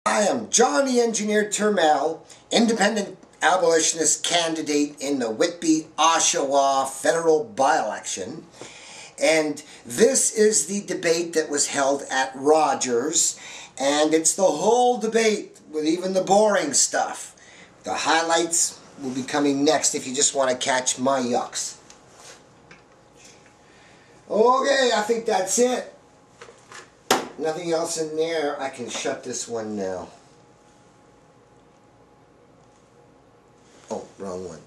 I am John the Engineer Turmel, independent abolitionist candidate in the Whitby-Oshawa federal by-election. And this is the debate that was held at Rogers, and it's the whole debate with even the boring stuff. The highlights will be coming next if you just want to catch my yucks. Okay, I think that's it. Nothing else in there. I can shut this one now. Oh, wrong one.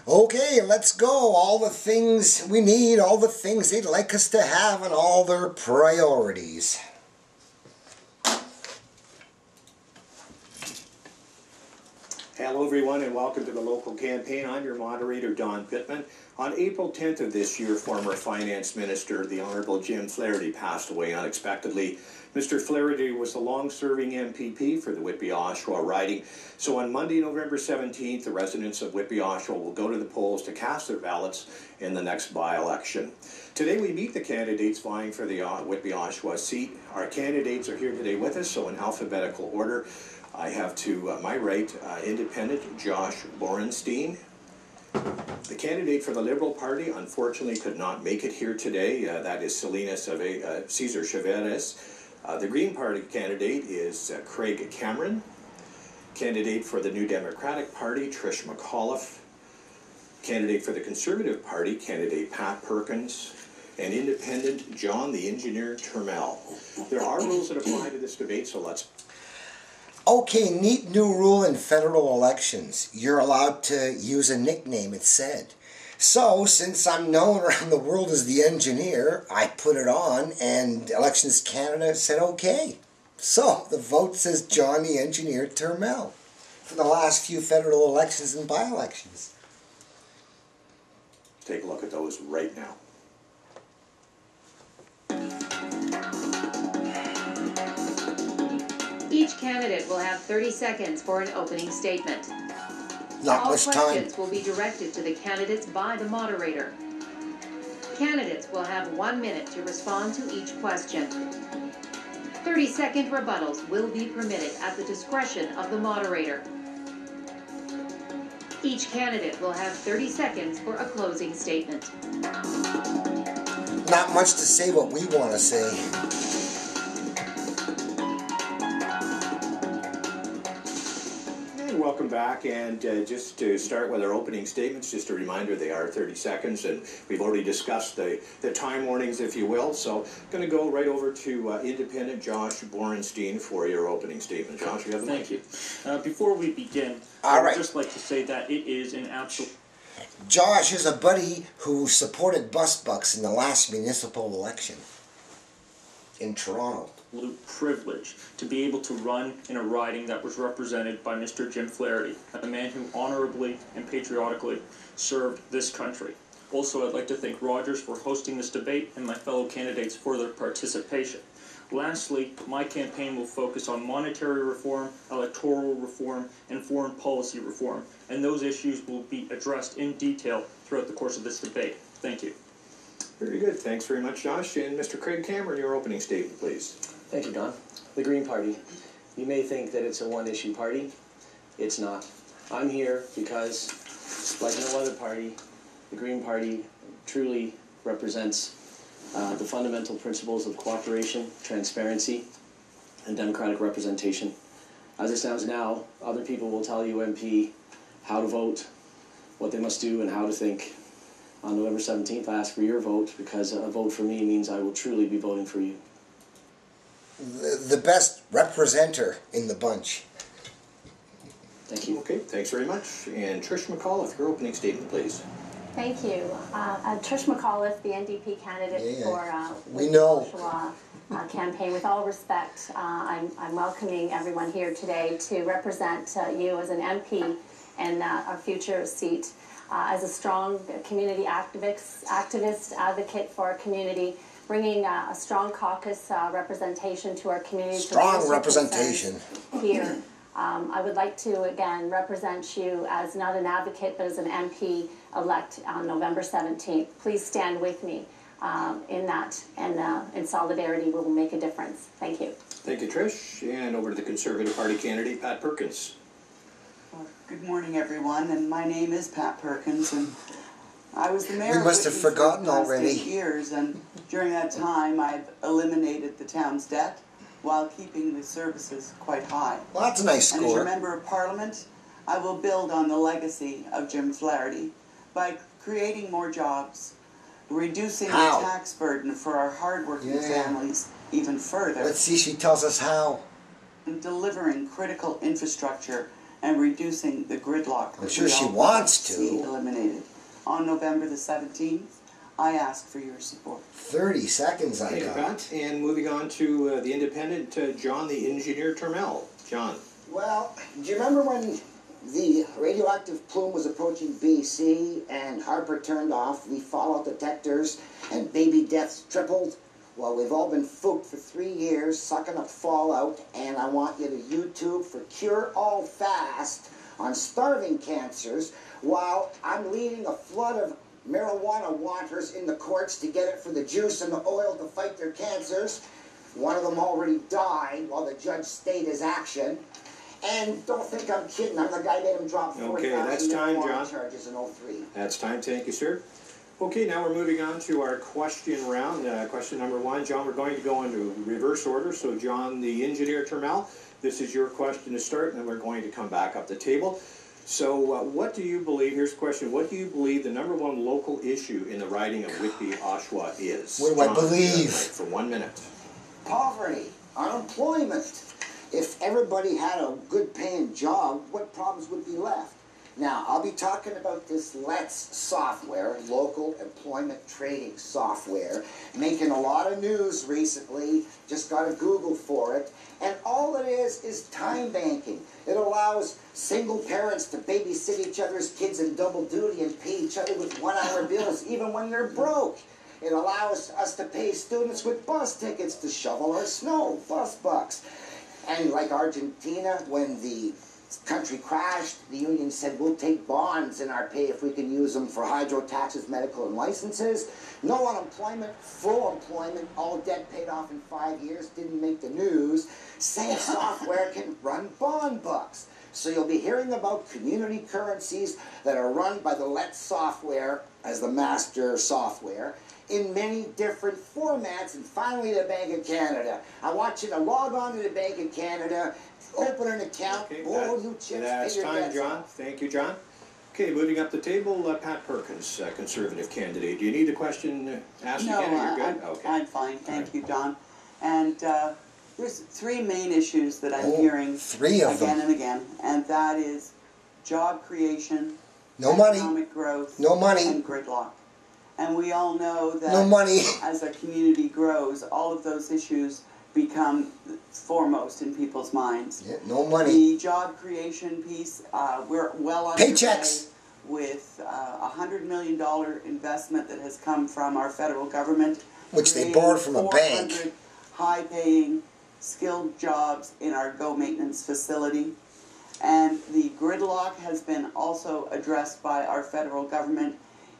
Okay, let's go. All the things we need, all the things they'd like us to have, and all their priorities. Hello everyone and welcome to the local campaign. I'm your moderator, Don Pittman. On April 10th of this year, former Finance Minister, the Honourable Jim Flaherty, passed away unexpectedly. Mr. Flaherty was a long-serving MPP for the Whitby-Oshawa riding. So on Monday, November 17th, the residents of Whitby-Oshawa will go to the polls to cast their ballots in the next by-election. Today we meet the candidates vying for the Whitby-Oshawa seat. Our candidates are here today with us, so in alphabetical order. I have to my right, independent Josh Borenstein. The candidate for the Liberal Party unfortunately could not make it here today. That is Cesar Chavez. The Green Party candidate is Craig Cameron. Candidate for the New Democratic Party, Trish McAuliffe. Candidate for the Conservative Party, candidate Pat Perkins. And independent John the Engineer Turmel. There are rules that apply to this debate, so let's... Okay, neat new rule in federal elections. You're allowed to use a nickname, it said. So, since I'm known around the world as the engineer, I put it on, and Elections Canada said okay. So, the vote says John the Engineer Turmel for the last few federal elections and by-elections. Take a look at those right now. Each candidate will have 30 seconds for an opening statement. Not All much time. questions will be directed to the candidates by the moderator. Candidates will have 1 minute to respond to each question. 30-second rebuttals will be permitted at the discretion of the moderator. Each candidate will have 30 seconds for a closing statement. Not much to say what we want to say. Welcome back, and just to start with our opening statements, just a reminder, they are 30 seconds, and we've already discussed the time warnings, if you will, so going to go right over to independent Josh Borenstein for your opening statement. Josh, you have the mic. Thank you. Before we begin, All I right. would just like to say that it is an absolute... Josh is a buddy who supported bus bucks in the last municipal election in Toronto. privilege to be able to run in a riding that was represented by Mr. Jim Flaherty, a man who honorably and patriotically served this country. Also, I'd like to thank Rogers for hosting this debate and my fellow candidates for their participation. Lastly, my campaign will focus on monetary reform, electoral reform, and foreign policy reform, and those issues will be addressed in detail throughout the course of this debate. Thank you. Very good. Thanks very much, Josh. And Mr. Craig Cameron, your opening statement, please. Thank you, Don. The Green Party. You may think that it's a one-issue party. It's not. I'm here because, like no other party, the Green Party truly represents the fundamental principles of cooperation, transparency, and democratic representation. As it stands now, other people will tell you, MP, how to vote, what they must do, and how to think. On November 17th, I ask for your vote, because a vote for me means I will truly be voting for you. The best representer in the bunch. Thank you. Okay, thanks very much. And Trish McAuliffe, your opening statement, please. Thank you. Trish McAuliffe, the NDP candidate for we know. Oshawa campaign. With all respect, I'm welcoming everyone here today to represent you as an MP in our future seat. As a strong community activist, advocate for our community, bringing a strong caucus representation to our community. Strong representation. Here. I would like to, again, represent you as not an advocate, but as an MP-elect on November 17th. Please stand with me in that, and in solidarity we will make a difference. Thank you. Thank you, Trish. And over to the Conservative Party candidate, Pat Perkins. Well, good morning, everyone, and my name is Pat Perkins, and I was the mayor We of must have Whitby forgotten for the past already. 8 years, and during that time I've eliminated the town's debt while keeping the services quite high. Well, that's a nice And as score. your member of Parliament, I will build on the legacy of Jim Flaherty by creating more jobs, reducing How? the tax burden for our hardworking Yeah. families even further, Let's see, she tells us how. and delivering critical infrastructure and reducing the gridlock I'm that sure we she all wants see to. eliminated. On November the 17th, I ask for your support. 30 seconds I Thank you, got. Pat. And moving on to the independent, John the Engineer Turmel. John. Well, do you remember when the radioactive plume was approaching BC and Harper turned off the fallout detectors and baby deaths tripled? Well, we've all been fooked for 3 years, sucking up fallout, and I want you to YouTube for Cure All Fast on starving cancers while I'm leading a flood of marijuana wanters in the courts to get it for the juice and the oil to fight their cancers. One of them already died while the judge stayed his action. And don't think I'm kidding, I'm the guy who made him drop Okay, that's 40,000 time, marijuana John. charges in 03. That's time. Thank you, sir. Okay, now we're moving on to our question round. Question number 1. John, we're going to go into reverse order. So, John, the Engineer Turmel, this is your question to start, and then we're going to come back up the table. So, what do you believe, here's the question, what do you believe the #1 local issue in the riding of Whitby-Oshawa is? What do I John, believe? For 1 minute. Poverty, unemployment. If everybody had a good paying job, what problems would be left? Now, I'll be talking about this Let's software, local employment trading software, making a lot of news recently, just got to Google for it, and all it is time banking. It allows single parents to babysit each other's kids in double duty and pay each other with 1-hour bills even when they're broke. It allows us to pay students with bus tickets to shovel our snow, bus bucks. And like Argentina, when the country crashed, the union said, we'll take bonds in our pay if we can use them for hydro taxes, medical, and licenses. No unemployment, full employment, all debt paid off in 5 years, didn't make the news. Same software can run bond bucks. So you'll be hearing about community currencies that are run by the Let's software as the master software in many different formats, and finally the Bank of Canada. I want you to log on to the Bank of Canada, open an account, Okay, borrow new chips, that's pay your time, debts John. off. Thank you, John. Okay, moving up the table, Pat Perkins, Conservative candidate. Do you need the question asked No, again, or you're good? Okay. I'm fine, thank you, Don. And there's 3 main issues that I'm Oh, hearing 3 of again them. and again, and that is job creation, No money. economic growth, No money. and gridlock. And we all know that No money. as a community grows, all of those issues become foremost in people's minds. Yeah, no money. The job creation piece, we're well on Paychecks. with a $100 million investment that has come from our federal government, Which they creating borrowed from a bank. 400 high-paying, skilled jobs in our Go Maintenance facility. And the gridlock has been also addressed by our federal government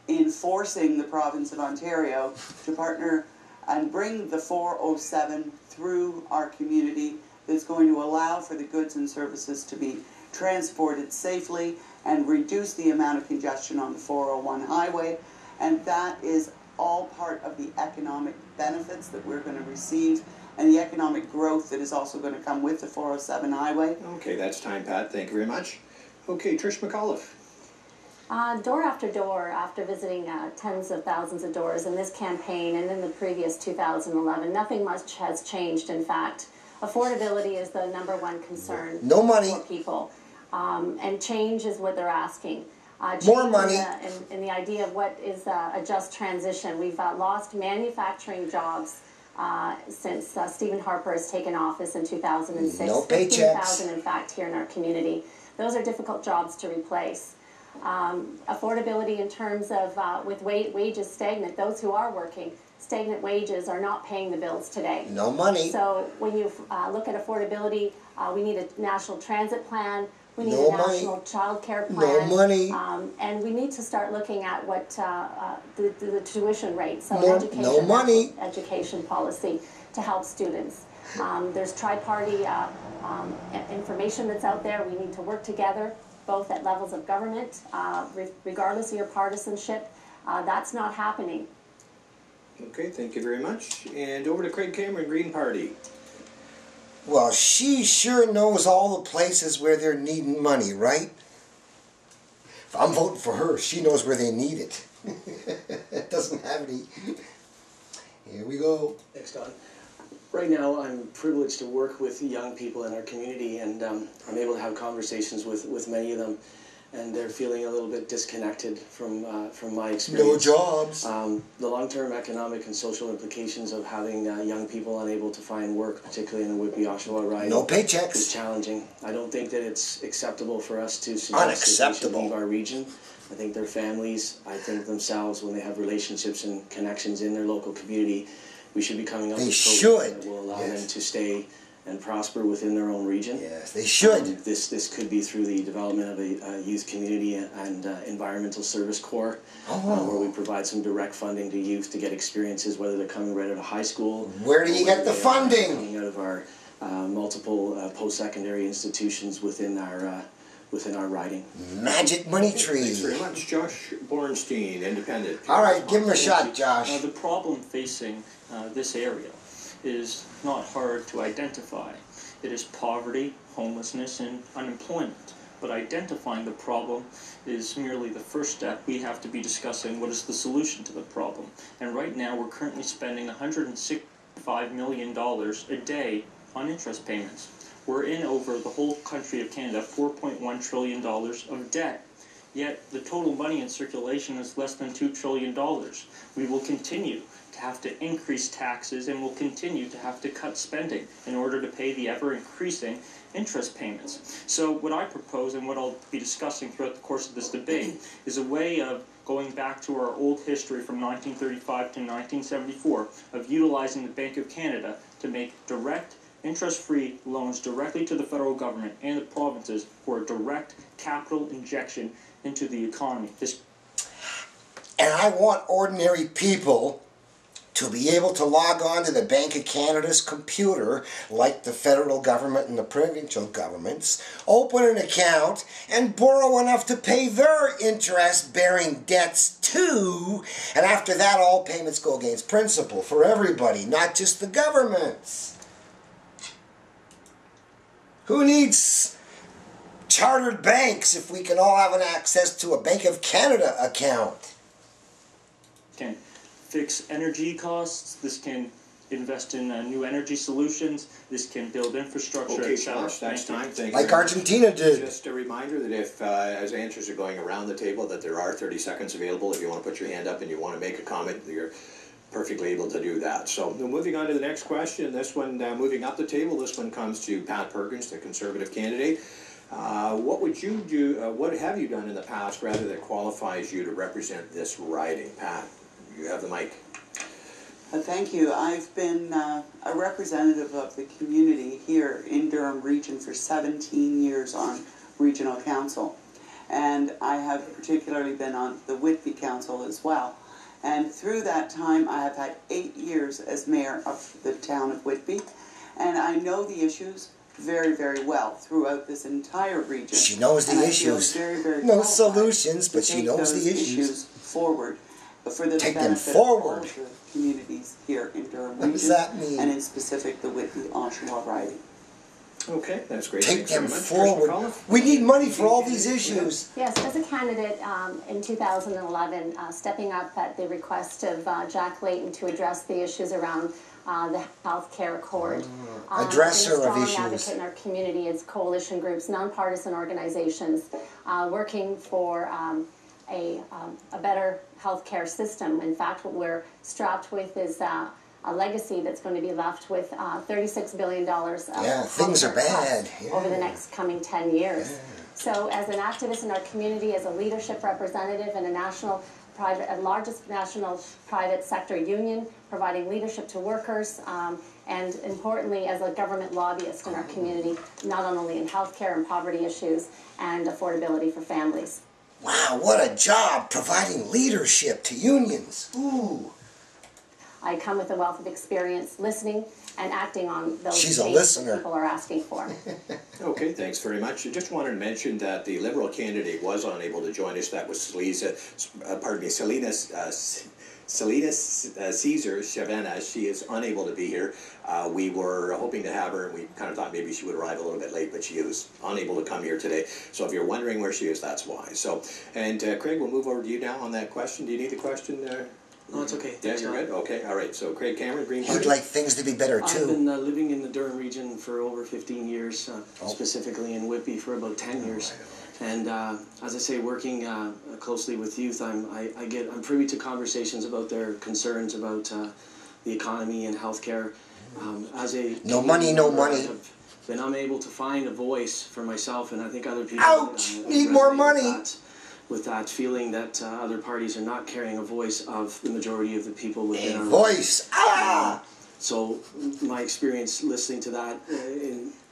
in forcing the province of Ontario to partner and bring the 407 through our community that's going to allow for the goods and services to be transported safely and reduce the amount of congestion on the 401 highway. And that is all part of the economic benefits that we're going to receive and the economic growth that is also going to come with the 407 highway. Okay, that's time, Pat. Thank you very much. Okay, Trish McAuliffe. Door after door, after visiting tens of thousands of doors in this campaign and in the previous 2011, nothing much has changed. In fact, affordability is the #1 concern No money. for people, and change is what they're asking. More Change money. in the idea of what is a just transition. We've lost manufacturing jobs since Stephen Harper has taken office in 2006. No paychecks. 15,000, in fact, here in our community. Those are difficult jobs to replace. Affordability in terms of with wages stagnant, those who are working, stagnant wages are not paying the bills today. No money. So when you look at affordability, we need a national transit plan, we need No a money. national child care No plan, money. and we need to start looking at what the tuition rates, so No education money. education policy to help students. There's tri-party information that's out there. We need to work together, both at levels of government, regardless of your partisanship. That's not happening. Okay, thank you very much. And over to Craig Cameron, Green Party. Well, she sure knows all the places where they're needing money, right? If I'm voting for her, she knows where they need it. It doesn't have any. Here we go. Thanks, Don. Right now, I'm privileged to work with young people in our community, and I'm able to have conversations with many of them, and they're feeling a little bit disconnected from my experience. No jobs. The long-term economic and social implications of having young people unable to find work, particularly in the Whitby-Oshawa riding, no paychecks, is challenging. I don't think that it's acceptable for us to suggest that they should leave our region. I think their families, I think themselves, when they have relationships and connections in their local community, we should be coming up with programs that will allow them to stay and prosper within their own region. Yes, they should. This could be through the development of a youth community and environmental service corps, where we provide some direct funding to youth to get experiences, whether they're coming right out of high school. Where do you get the funding? Coming out of our multiple post-secondary institutions within our riding. Magic money tree. Thanks very much. Josh Bornstein, Independent. All right, give him a shot, Josh. The problem facing this area is not hard to identify. It is poverty, homelessness, and unemployment. But identifying the problem is merely the first step. We have to be discussing what is the solution to the problem. And right now we're currently spending $165 million a day on interest payments. We're in over the whole country of Canada $4.1 trillion of debt. Yet the total money in circulation is less than $2 trillion. We will continue to have to increase taxes, and will continue to have to cut spending in order to pay the ever-increasing interest payments. So what I propose, and what I'll be discussing throughout the course of this debate, is a way of going back to our old history from 1935 to 1974 of utilizing the Bank of Canada to make direct interest-free loans directly to the federal government and the provinces for a direct capital injection into the economy. And I want ordinary people to be able to log on to the Bank of Canada's computer, like the federal government and the provincial governments, open an account, and borrow enough to pay their interest-bearing debts too. And after that, all payments go against principal for everybody, not just the governments. Who needs chartered banks if we can all have an access to a Bank of Canada account? Can fix energy costs. This can invest in new energy solutions. This can build infrastructure. Okay, Josh, that's time. Thank you. Like Argentina did. Just a reminder that if, as answers are going around the table, that there are 30 seconds available. If you want to put your hand up and you want to make a comment, you're perfectly able to do that. So moving on to the next question. This one, moving up the table, this one comes to Pat Perkins, the Conservative candidate. What would you do, what have you done in the past, rather, that qualifies you to represent this riding? Pat, you have the mic. Thank you. I've been a representative of the community here in Durham Region for 17 years on regional council. And I have particularly been on the Whitby Council as well. And through that time, I have had 8 years as mayor of the town of Whitby. And I know the issues very, very well throughout this entire region. She knows the issues. Very, very no solutions, but she knows the issues. Forward for the Take them benefit forward. of all the communities here in Durham What region. does that mean? And in specific, the Whitby-Oshawa riding. Okay, that's great. Take Thanks them very much. forward. We need money for all these issues. Yes, as a candidate in 2011, stepping up at the request of Jack Layton to address the issues around the health care accord. Addresser of issues. Strong advocate in our community, it's coalition groups, nonpartisan organizations, working for a better health care system. In fact, what we're strapped with is a legacy that's going to be left with $36 billion of things are bad over the next coming 10 years. Yeah. So as an activist in our community, as a leadership representative in a largest national private sector union, providing leadership to workers, and importantly as a government lobbyist in our community, not only in healthcare and poverty issues and affordability for families. Wow, what a job providing leadership to unions. Ooh. I come with a wealth of experience listening and acting on those She's a changes listener. that people are asking for. Okay, thanks very much. I just wanted to mention that the Liberal candidate was unable to join us. That was Selena Caesar Chavena. She is unable to be here. We were hoping to have her, and we kind of thought maybe she would arrive a little bit late, but she was unable to come here today. So if you're wondering where she is, that's why. So, and Craig, we'll move over to you now on that question. Do you need the question? No, it's okay. Yeah, you're good? Okay, all right. So Craig Cameron, Green Party. You'd like things to be better, too. I've been living in the Durham region for over 15 years, specifically in Whitby for about 10 years. And as I say, working closely with youth, I'm privy to conversations about their concerns about the economy and healthcare. As a No money, no money. I've been unable to find a voice for myself, and I think other people Ouch! Need more resonate money. with that feeling that other parties are not carrying a voice of the majority of the people within A our voice. Ah! So my experience listening to that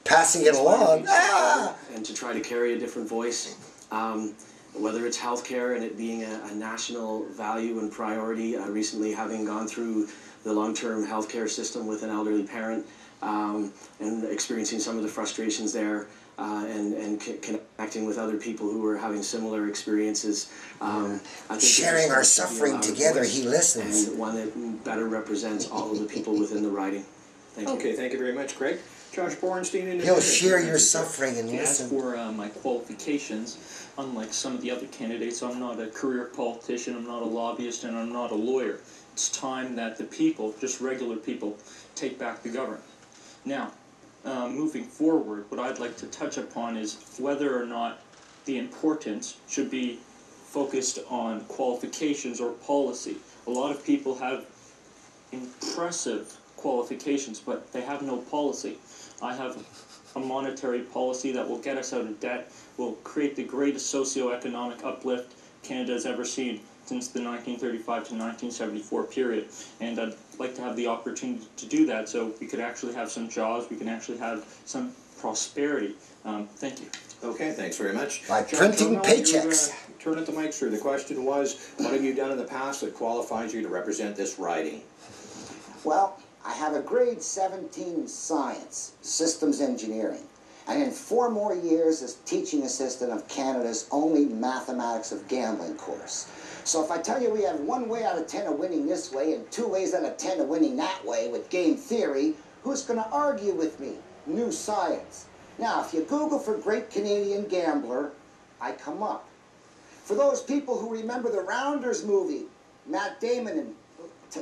Passing it along. Ah! and to try to carry a different voice, whether it's healthcare and it being a national value and priority. Recently, having gone through the long-term healthcare system with an elderly parent and experiencing some of the frustrations there. And connecting with other people who are having similar experiences. I think Sharing our suffering together, he listens. And one that better represents all of the people within the riding. Thank you. Okay, thank you very much, Craig. Josh Borenstein. He'll share your suffering and As listen. for my qualifications, unlike some of the other candidates, I'm not a career politician, I'm not a lobbyist, and I'm not a lawyer. It's time that the people, just regular people, take back the government. Now, moving forward, what I'd like to touch upon is whether or not the importance should be focused on qualifications or policy. A lot of people have impressive qualifications, but they have no policy. I have a monetary policy that will get us out of debt, will create the greatest socioeconomic uplift Canada has ever seen since the 1935 to 1974 period. And I'd like to have the opportunity to do that so we could actually have some jobs, we can actually have some prosperity. Thank you. Okay, thanks very much. By John printing Turmel, paychecks. Turn at the mic, sir. The question was, what have you done in the past that qualifies you to represent this riding? Well, I have a grade 17 science, systems engineering, and in 4 more years as teaching assistant of Canada's only mathematics of gambling course. So if I tell you we have 1 way out of 10 of winning this way and 2 ways out of 10 of winning that way with game theory, who's going to argue with me? New science. Now, if you Google for Great Canadian Gambler, I come up. For those people who remember the Rounders movie, Matt Damon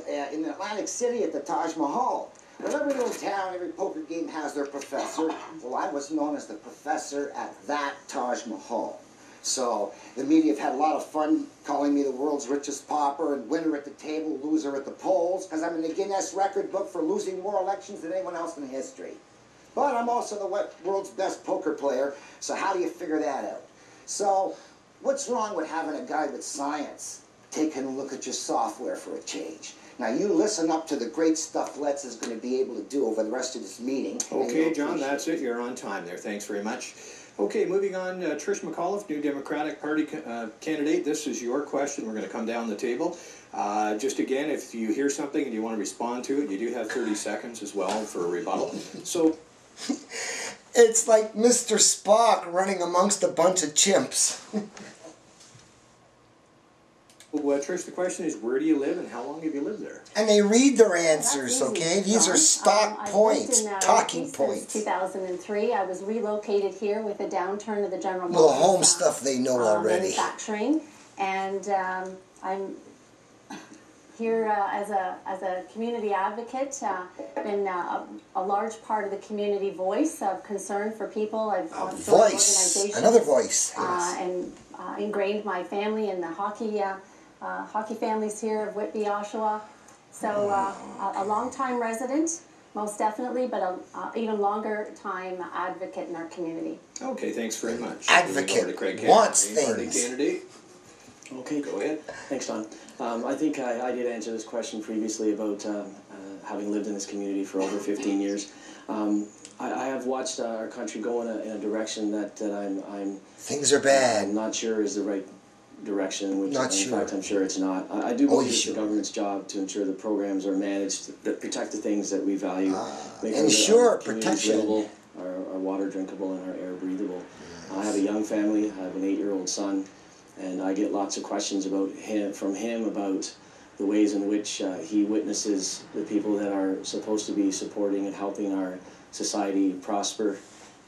in Atlantic City at the Taj Mahal. Well, every little town, every poker game has their professor. Well, I was known as the professor at that Taj Mahal. So the media have had a lot of fun calling me the world's richest pauper and winner at the table, loser at the polls, because I'm in the Guinness record book for losing more elections than anyone else in history. But I'm also the world's best poker player, so how do you figure that out? So what's wrong with having a guy with science taking a look at your software for a change? Now you listen up to the great stuff Let's is going to be able to do over the rest of this meeting. Okay, John, that's it. You're on time there. Thanks very much. Okay, moving on, Trish McAuliffe, New Democratic Party candidate. This is your question. We're going to come down the table. Just again, if you hear something and you want to respond to it, you do have 30 seconds as well for a rebuttal. So, It's like Mr. Spock running amongst a bunch of chimps. Trish, the question is, where do you live and how long have you lived there? And they read their answers, That's easy, okay? These are John. stock I've points, lived in, talking Whitby points. Since 2003, I was relocated here with the downturn of the General Well, Motors, home stuff they know already. manufacturing, and I'm here as a community advocate. Been a large part of the community voice of concern for people. I've A joined voice, organizations, another voice. Yes. and ingrained my family in the hockey families here of Whitby-Oshawa. So a long-time resident, most definitely, but a even longer time advocate in our community. Okay, thanks very much. Advocate Over to Craig wants Cameron, Party things. candidate. Okay. Go ahead. Thanks, Don. I think I did answer this question previously about having lived in this community for over 15 years. I have watched our country go in a direction that I'm Things are bad. not sure is the right direction, which Not in sure. fact I'm sure it's not. I do Oh, believe it's sure. the government's job to ensure the programs are managed that protect the things that we value. Make sure that ensure our community's protection. livable, our water drinkable, and our air breathable. I have a young family. I have an 8-year-old son, and I get lots of questions from him about the ways in which he witnesses the people that are supposed to be supporting and helping our society prosper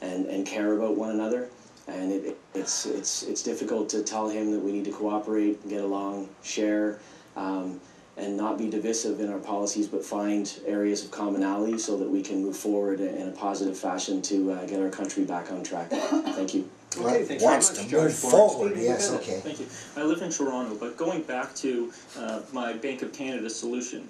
and care about one another. And it's difficult to tell him that we need to cooperate, get along, share, and not be divisive in our policies, but find areas of commonality so that we can move forward in a positive fashion to get our country back on track. Thank you. Okay, thanks Wants very much, to move Judge forward, Florence. yes, okay. Thank you. I live in Toronto, but going back to my Bank of Canada solution,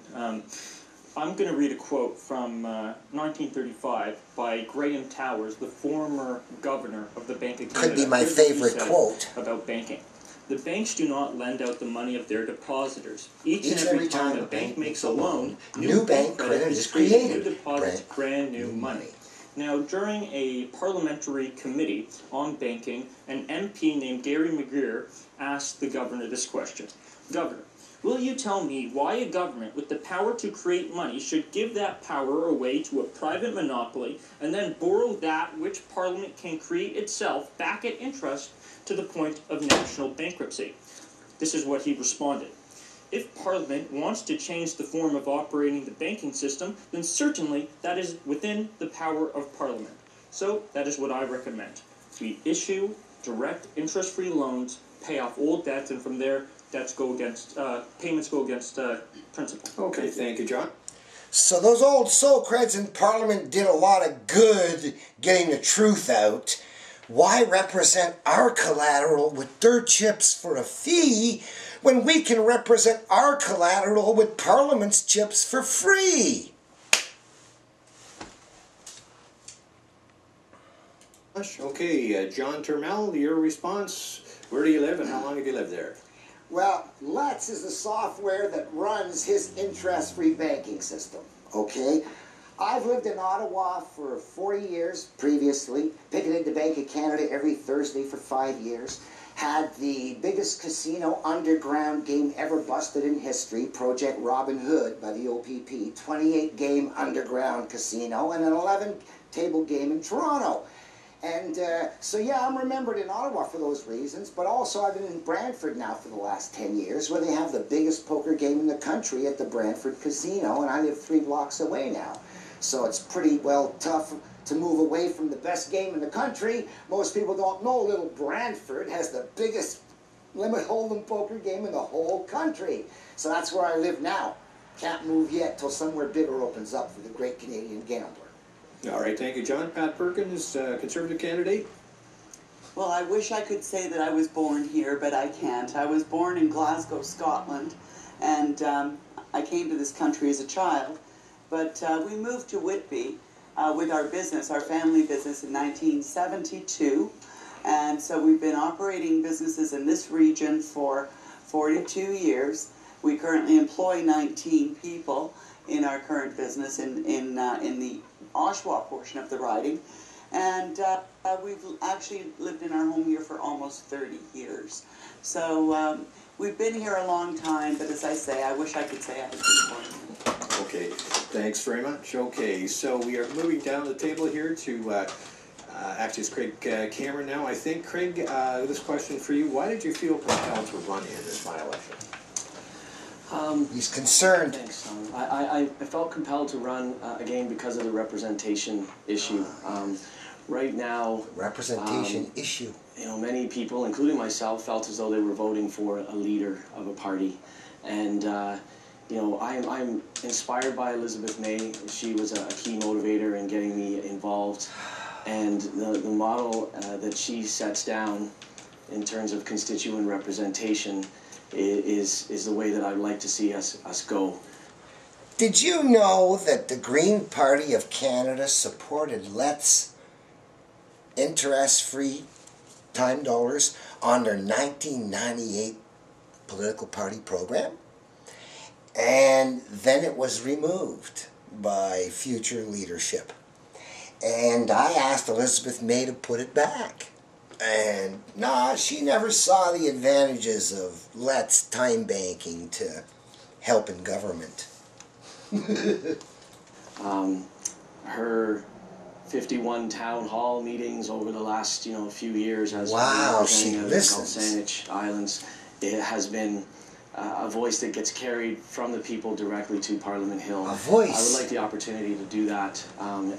I'm going to read a quote from 1935 by Graham Towers, the former governor of the Bank of Canada. Could be my Here's what he favorite said quote. about banking. The banks do not lend out the money of their depositors. Each and every time a bank makes a loan, new bank credit is created. New deposits brand new money. Now, during a parliamentary committee on banking, an MP named Gary McGreer asked the governor this question. Governor, will you tell me why a government with the power to create money should give that power away to a private monopoly and then borrow that which Parliament can create itself back at interest to the point of national bankruptcy? This is what he responded. If Parliament wants to change the form of operating the banking system, then certainly that is within the power of Parliament. So that is what I recommend. We issue direct interest-free loans, pay off old debts, and from there, debts go against, payments go against principal. Okay, thank you, John. So those old soul creds in Parliament did a lot of good getting the truth out. Why represent our collateral with dirt chips for a fee when we can represent our collateral with Parliament's chips for free? Okay, John Turmel, your response. Where do you live and how long have you lived there? Well, Let's is the software that runs his interest-free banking system, okay? I've lived in Ottawa for 40 years previously, picketed the Bank of Canada every Thursday for 5 years, had the biggest casino underground game ever busted in history, Project Robin Hood by the OPP, 28-game underground casino, and an 11-table game in Toronto. And so yeah, I'm remembered in Ottawa for those reasons, but also I've been in Brantford now for the last 10 years, where they have the biggest poker game in the country at the Brantford Casino, and I live 3 blocks away now. So it's pretty, well, tough to move away from the best game in the country. Most people don't know little Brantford has the biggest limit hold'em poker game in the whole country. So that's where I live now. Can't move yet till somewhere bigger opens up for the great Canadian gambler. All right, thank you, John. Pat Perkins, Conservative candidate. Well, I wish I could say that I was born here, but I can't. I was born in Glasgow, Scotland, and I came to this country as a child. But we moved to Whitby with our business, our family business, in 1972. And so we've been operating businesses in this region for 42 years. We currently employ 19 people in our current business in the Oshawa portion of the riding. And we've actually lived in our home here for almost 30 years. So we've been here a long time, but as I say, I wish I could say I had been born here. Okay, thanks very much. Okay, so we are moving down the table here to act as Craig Cameron now. I think, Craig, this question for you. Why did you feel compelled to run in this by-election? He's concerned. Thanks, Tom. I felt compelled to run again because of the representation issue. Right now, Representation issue. you know, many people, including myself, felt as though they were voting for a leader of a party, and you know, I'm inspired by Elizabeth May. She was a key motivator in getting me involved, and the model that she sets down in terms of constituent representation is the way that I'd like to see us go. Did you know that the Green Party of Canada supported Let's interest-free time dollars on their 1998 political party program? And then it was removed by future leadership. And I asked Elizabeth May to put it back. And nah, she never saw the advantages of let's time banking to helping government. Her 51 town hall meetings over the last few years as wow, she representing the listens. Sandwich Islands, it has been a voice that gets carried from the people directly to Parliament Hill. A voice. I would like the opportunity to do that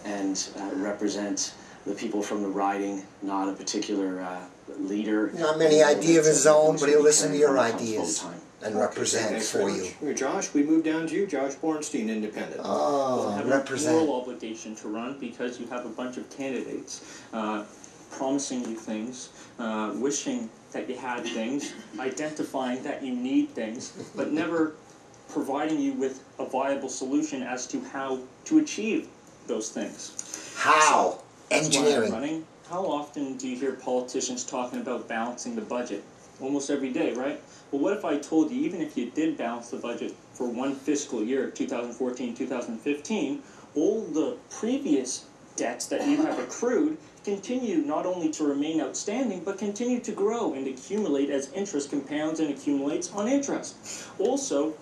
and represent the people from the riding, not a particular leader. Not many idea of his own, but he'll listen to your when it comes ideas full time. and represent Thanks for very you. much. Okay, Josh, we move down to you, Josh Bornstein, Independent. Oh, have represent. a moral obligation to run because you have a bunch of candidates promising you things, wishing that you had things, identifying that you need things, but never providing you with a viable solution as to how to achieve those things. How? That's why I'm Engineering. running. How often do you hear politicians talking about balancing the budget? Almost every day, right? Well, what if I told you, even if you did balance the budget for one fiscal year, 2014, 2015, all the previous debts that you have accrued continue not only to remain outstanding, but continue to grow and accumulate as interest compounds and accumulates on interest. Also,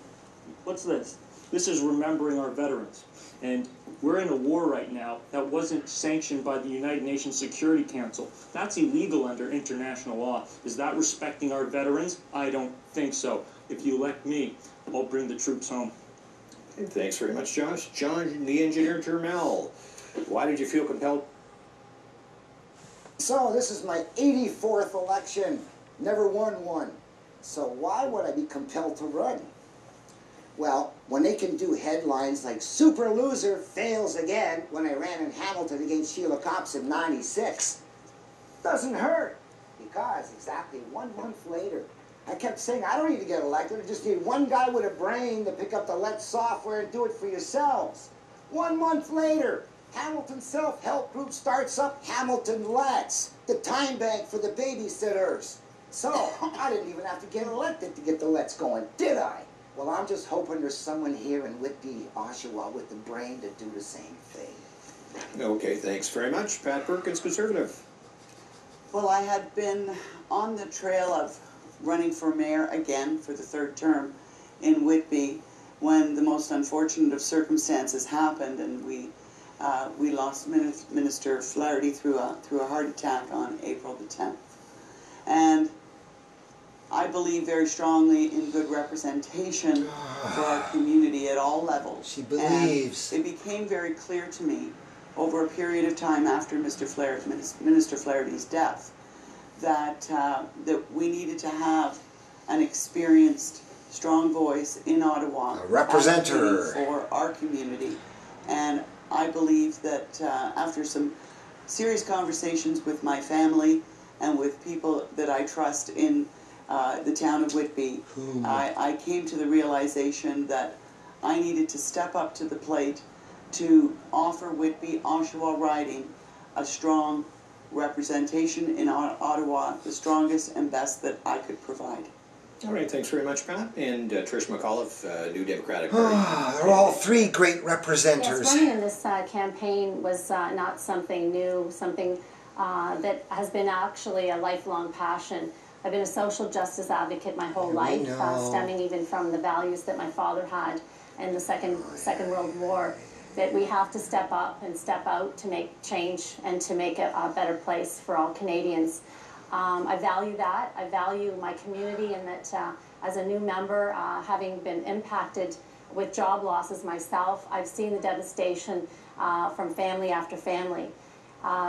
what's this? This is remembering our veterans. And we're in a war right now that wasn't sanctioned by the United Nations Security Council. That's illegal under international law. Is that respecting our veterans? I don't think so. If you elect me, I'll bring the troops home. Okay, thanks very much, Josh. John, the engineer, Turmel. Why did you feel compelled? So this is my 84th election. Never won one. So why would I be compelled to run? Well, when they can do headlines like "Super Loser Fails Again" when I ran in Hamilton against Sheila Copps in '96, doesn't hurt. Because exactly 1 month later, I kept saying, I don't need to get elected. I just need one guy with a brain to pick up the Let's software and do it for yourselves. 1 month later, Hamilton Self-Help Group starts up Hamilton Let's, the time bank for the babysitters. So, I didn't even have to get elected to get the Let's going, did I? Well, I'm just hoping there's someone here in Whitby-Oshawa with the brain to do the same thing. Okay, thanks very much. Pat Perkins, Conservative. Well, I had been on the trail of running for mayor again for the third term in Whitby when the most unfortunate of circumstances happened, and we lost Minister Flaherty through a heart attack on April the 10th. And I believe very strongly in good representation for our community at all levels. She believes. And it became very clear to me over a period of time after Minister Flaherty's death that we needed to have an experienced, strong voice in Ottawa. A representative for our community. And I believe that after some serious conversations with my family and with people that I trust in the town of Whitby, I came to the realization that I needed to step up to the plate to offer Whitby-Oshawa riding a strong representation in Ottawa, the strongest and best that I could provide. All right, thanks very much, Pat. And Trish McAuliffe, New Democratic Party. They're all three great representatives. Yes, running in this campaign was not something new, something that has been actually a lifelong passion. I've been a social justice advocate my whole life, stemming even from the values that my father had in the Second World War, that we have to step up and step out to make change and to make it a better place for all Canadians. I value that. I value my community, and that as a new member, having been impacted with job losses myself, I've seen the devastation from family after family.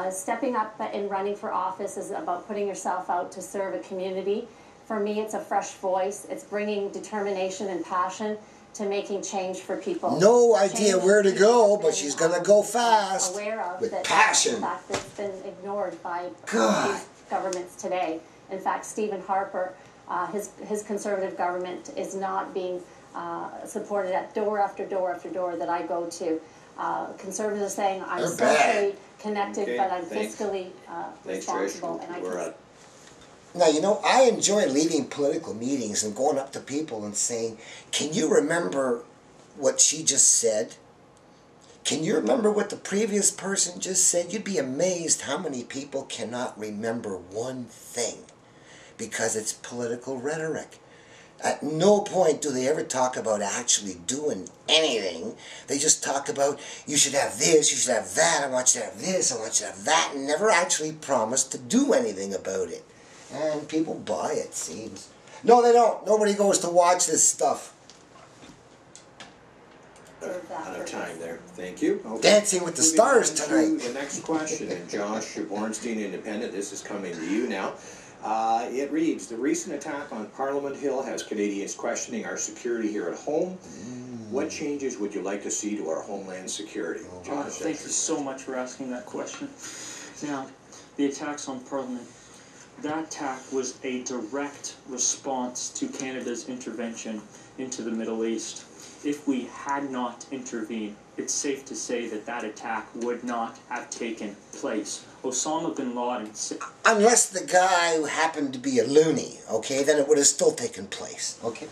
Stepping up and running for office is about putting yourself out to serve a community. For me, it's a fresh voice. It's bringing determination and passion to making change for people. No idea Change where to people go, have but been, she's going to go fast aware of with that, passion. In fact, it's been ignored by God. these governments today. In fact, Stephen Harper, his Conservative government is not being supported at door after door after door that I go to. Conservatives are saying I'm socially connected, but I'm fiscally responsible. And Now, you know, I enjoy leaving political meetings and going up to people and saying, can you remember what she just said? Can you remember what the previous person just said? You'd be amazed how many people cannot remember one thing because it's political rhetoric. At no point do they ever talk about actually doing anything. They just talk about, you should have this, you should have that, I want you to have this, I want you to have that, and never actually promise to do anything about it. And people buy it, seems. No, they don't. Nobody goes to watch this stuff. Out of time there. Thank you. Okay. Dancing with the Stars Moving on tonight. to the next question, and Josh Bornstein, Independent, this is coming to you now. It reads, the recent attack on Parliament Hill has Canadians questioning our security here at home. What changes would you like to see to our homeland security? Josh, Thank you so much for asking that question. Now, the attacks on Parliament, that attack was a direct response to Canada's intervention into the Middle East. If we had not intervened, it's safe to say that that attack would not have taken place. Osama bin Laden... Unless the guy who happened to be a loony, okay, then it would have still taken place, okay?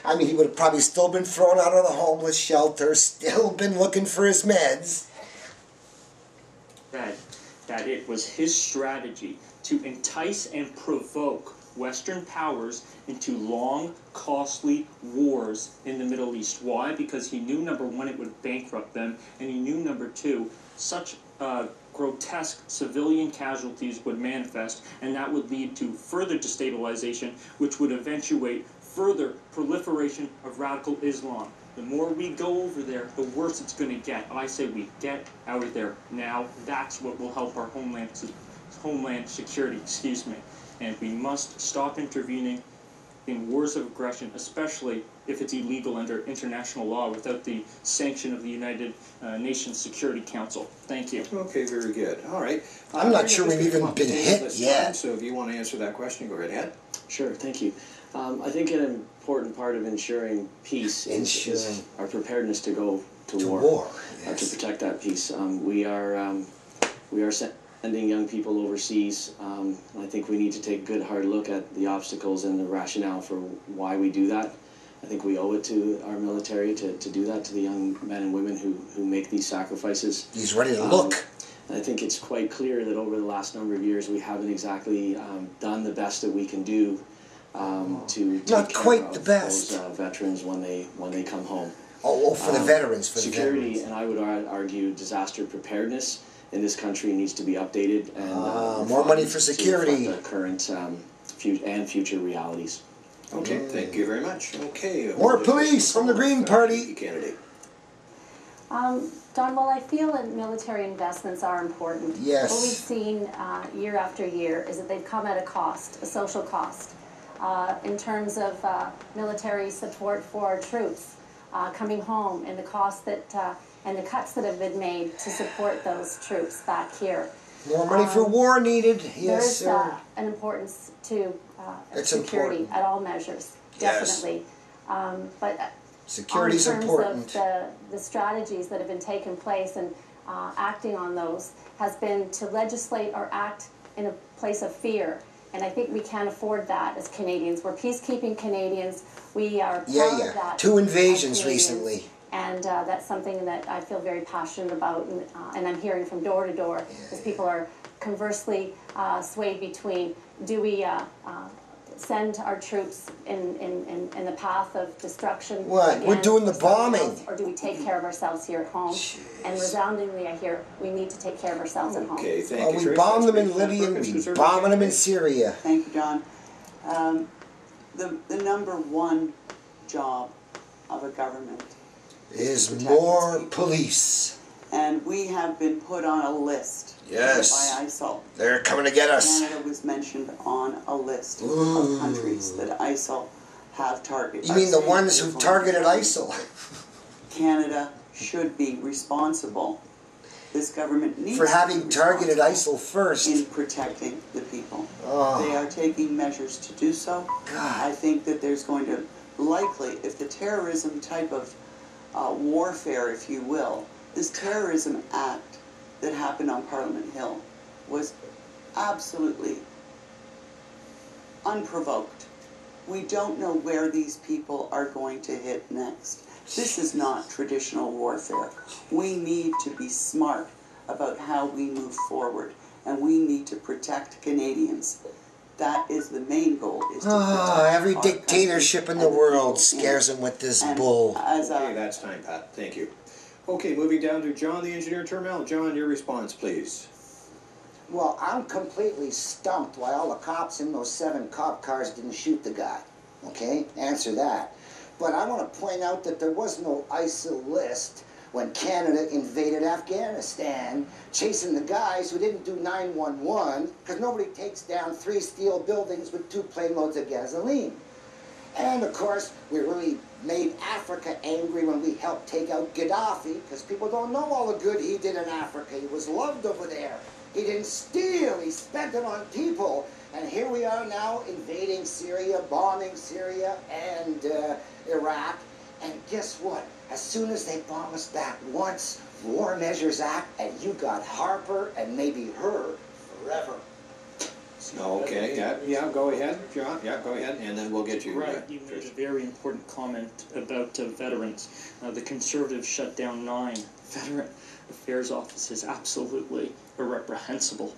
I mean, he would have probably still been thrown out of the homeless shelter, still been looking for his meds. That it was his strategy to entice and provoke Western powers into long, costly wars in the Middle East. Why? Because he knew, number one, it would bankrupt them, and he knew, number two, such grotesque civilian casualties would manifest, and that would lead to further destabilization, which would eventuate further proliferation of radical Islam. The more we go over there, the worse it's going to get. I say we get out of there now. That's what will help our homeland security, and we must stop intervening in wars of aggression, especially if it's illegal under international law without the sanction of the United Nations Security Council. Thank you. Okay, very good. All right. I'm not sure we've even been hit yet. So if you want to answer that question, go right ahead. Sure, thank you. I think an important part of ensuring peace is our preparedness to go to war. Yes. To protect that peace. We are sending young people overseas. I think we need to take a good hard look at the obstacles and the rationale for why we do that. I think we owe it to our military to do that, to the young men and women who make these sacrifices. He's ready to look. I think it's quite clear that over the last number of years we haven't exactly done the best that we can do to take care of those veterans when they come home. Oh, for the veterans, for security, the veterans. and I would argue disaster preparedness in this country needs to be updated and more money for security. To reflect the current and future realities. Okay, thank you very much. Okay. More police from the Green Party. Candidate. Don, while I feel that military investments are important, yes, what we've seen year after year is that they've come at a cost, a social cost, in terms of military support for our troops coming home, and the cost that and the cuts that have been made to support those troops back here. More money for war needed. Yes, there is an importance to security at all measures, definitely. But security is important. In terms of the strategies that have been taken place and acting on those has been to legislate or act in a place of fear. And I think we can't afford that as Canadians. We're peacekeeping Canadians. We are proud of that. 2 invasions recently. And that's something that I feel very passionate about, and I'm hearing from door to door, as people are conversely swayed between, do we send our troops in the path of destruction? What? We're doing the bombing. Or do we take care of ourselves here at home? Jeez. And resoundingly, I hear we need to take care of ourselves at home. Okay, thank you. We bombed them in Libya, and we bombing them in Syria. Thank you, John. The number one job of a government is more police. And we have been put on a list by ISIL. They're coming to get us. Canada was mentioned on a list of countries that ISIL have targeted. You mean the ones who targeted ISIL? Canada should be responsible. This government needs for having targeted ISIL first in protecting the people. They are taking measures to do so. I think that there's going to likely, if the terrorism type of warfare, if you will, this terrorism act that happened on Parliament Hill was absolutely unprovoked. We don't know where these people are going to hit next. This is not traditional warfare. We need to be smart about how we move forward, and we need to protect Canadians. That is the main goal. Is to protect Every our dictatorship in country the and world people in scares it. them with this And bull. as Okay, that's time, Pat. Thank you. Okay, moving down to John, the engineer, Turmel. John, your response, please. Well, I'm completely stumped why all the cops in those 7 cop cars didn't shoot the guy. Okay? Answer that. But I want to point out that there was no ISIL list when Canada invaded Afghanistan, chasing the guys who didn't do 911, because nobody takes down 3 steel buildings with 2 plane loads of gasoline. And of course, we really made Africa angry when we helped take out Gaddafi, because people don't know all the good he did in Africa. He was loved over there. He didn't steal, he spent it on people. And here we are now invading Syria, bombing Syria and Iraq. And guess what? As soon as they bomb us back once, War Measures Act, and you got Harper and maybe her forever. Okay, yeah, go ahead, John. Yeah, go ahead, and then we'll get you. Right, you made a very important comment about veterans. The Conservatives shut down 9 veteran affairs offices. Absolutely reprehensible.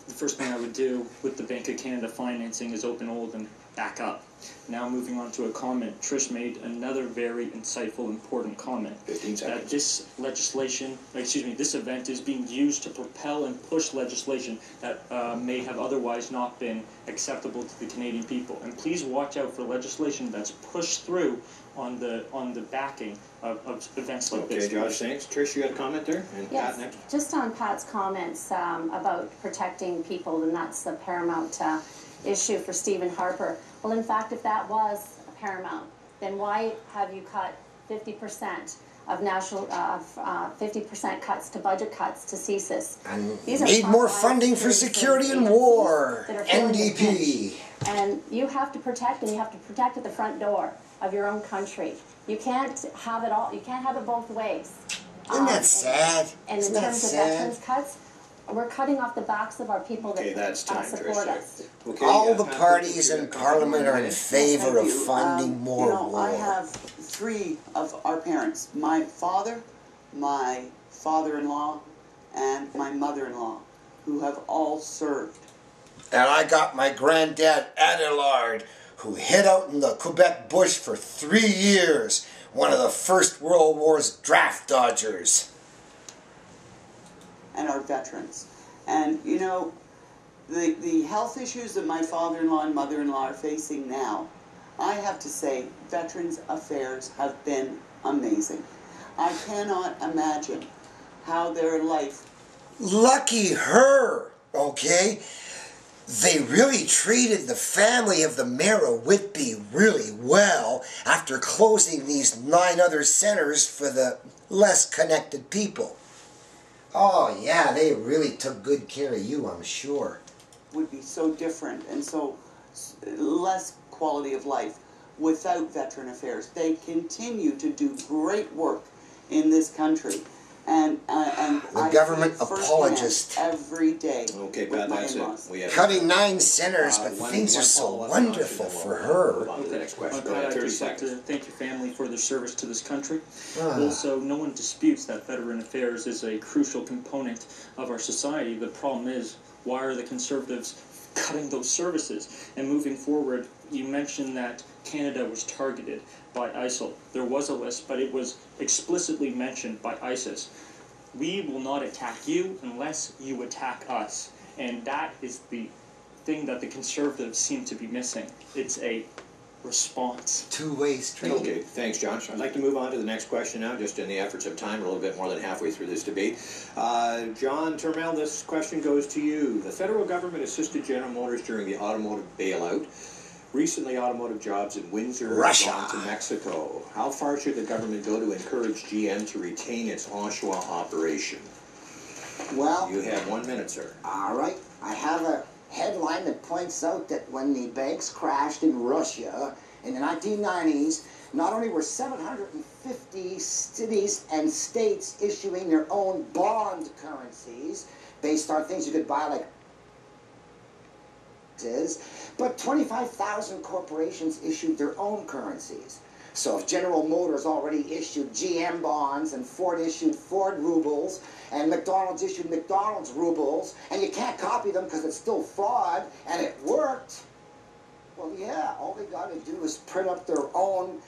The first thing I would do with the Bank of Canada financing is open old and back up. Now moving on to a comment, Trish made another very insightful, important comment. 15 seconds. That this legislation, this event is being used to propel and push legislation that may have otherwise not been acceptable to the Canadian people. And please watch out for legislation that's pushed through on the backing of events like this. Okay, Josh, thanks. Trish, you had a comment there? And Yes, Pat next. just on Pat's comments about protecting people, and that's the paramount issue for Stephen Harper. Well, in fact, if that was paramount, then why have you cut 50% of 50% cuts to budget cuts to CSIS? And These are need more frontline funding for security and agencies war. that are feeling the NDP. pinch. And you have to protect, and you have to protect at the front door of your own country. You can't have it all. You can't have it both ways. Isn't that sad? And Isn't in that terms of sad? veterans cuts, we're cutting off the backs of our people Okay, that that's time, support Trish. us. Okay, All yeah, the Pat, parties you in had a comment. Parliament are in favor Thank of you. funding more You know, war. I have 3 of our parents, my father, my father-in-law, and my mother-in-law, who have all served. And I got my granddad Adelard, who hid out in the Quebec bush for 3 years, one of the First World War's draft dodgers. And our veterans. And you know, the health issues that my father-in-law and mother-in-law are facing now, I have to say, Veterans Affairs have been amazing. I cannot imagine how their life... Lucky her, okay? They really treated the family of the mayor of Whitby really well after closing these 9 other centers for the less connected people. Oh yeah, they really took good care of you, I'm sure. would be so different and so less quality of life without Veteran Affairs. They continue to do great work in this country. And the government apologist every day. Okay, Pat, that's it. We have Cutting 9 centers, but one things are so follow-up wonderful question, for then her. we'll move on to the next question. Go Pat, ahead, I'd 30 just like to seconds. thank your family for their service to this country. Ah. Also, no one disputes that Veteran Affairs is a crucial component of our society. The problem is, why are the Conservatives cutting those services? And moving forward, you mentioned that Canada was targeted by ISIL. There was a list, but it was explicitly mentioned by ISIS. We will not attack you unless you attack us. And that is the thing that the Conservatives seem to be missing. It's a response. Two-way street. Okay, thanks, Josh. I'd like to move on to the next question now, just in the efforts of time, a little bit more than halfway through this debate. John Turmel, this question goes to you. The federal government assisted General Motors during the automotive bailout. Recently, automotive jobs in Windsor Russia. have gone to Mexico. How far should the government go to encourage GM to retain its Oshawa operation? Well, You have 1 minute, sir. all right. I have a headline that points out that when the banks crashed in Russia in the 1990s, not only were 750 cities and states issuing their own bond currencies based on things you could buy like but 25,000 corporations issued their own currencies. So if General Motors already issued GM bonds and Ford issued Ford rubles and McDonald's issued McDonald's rubles and you can't copy them because it's still fraud and it worked, well, yeah, all they got to do is print up their own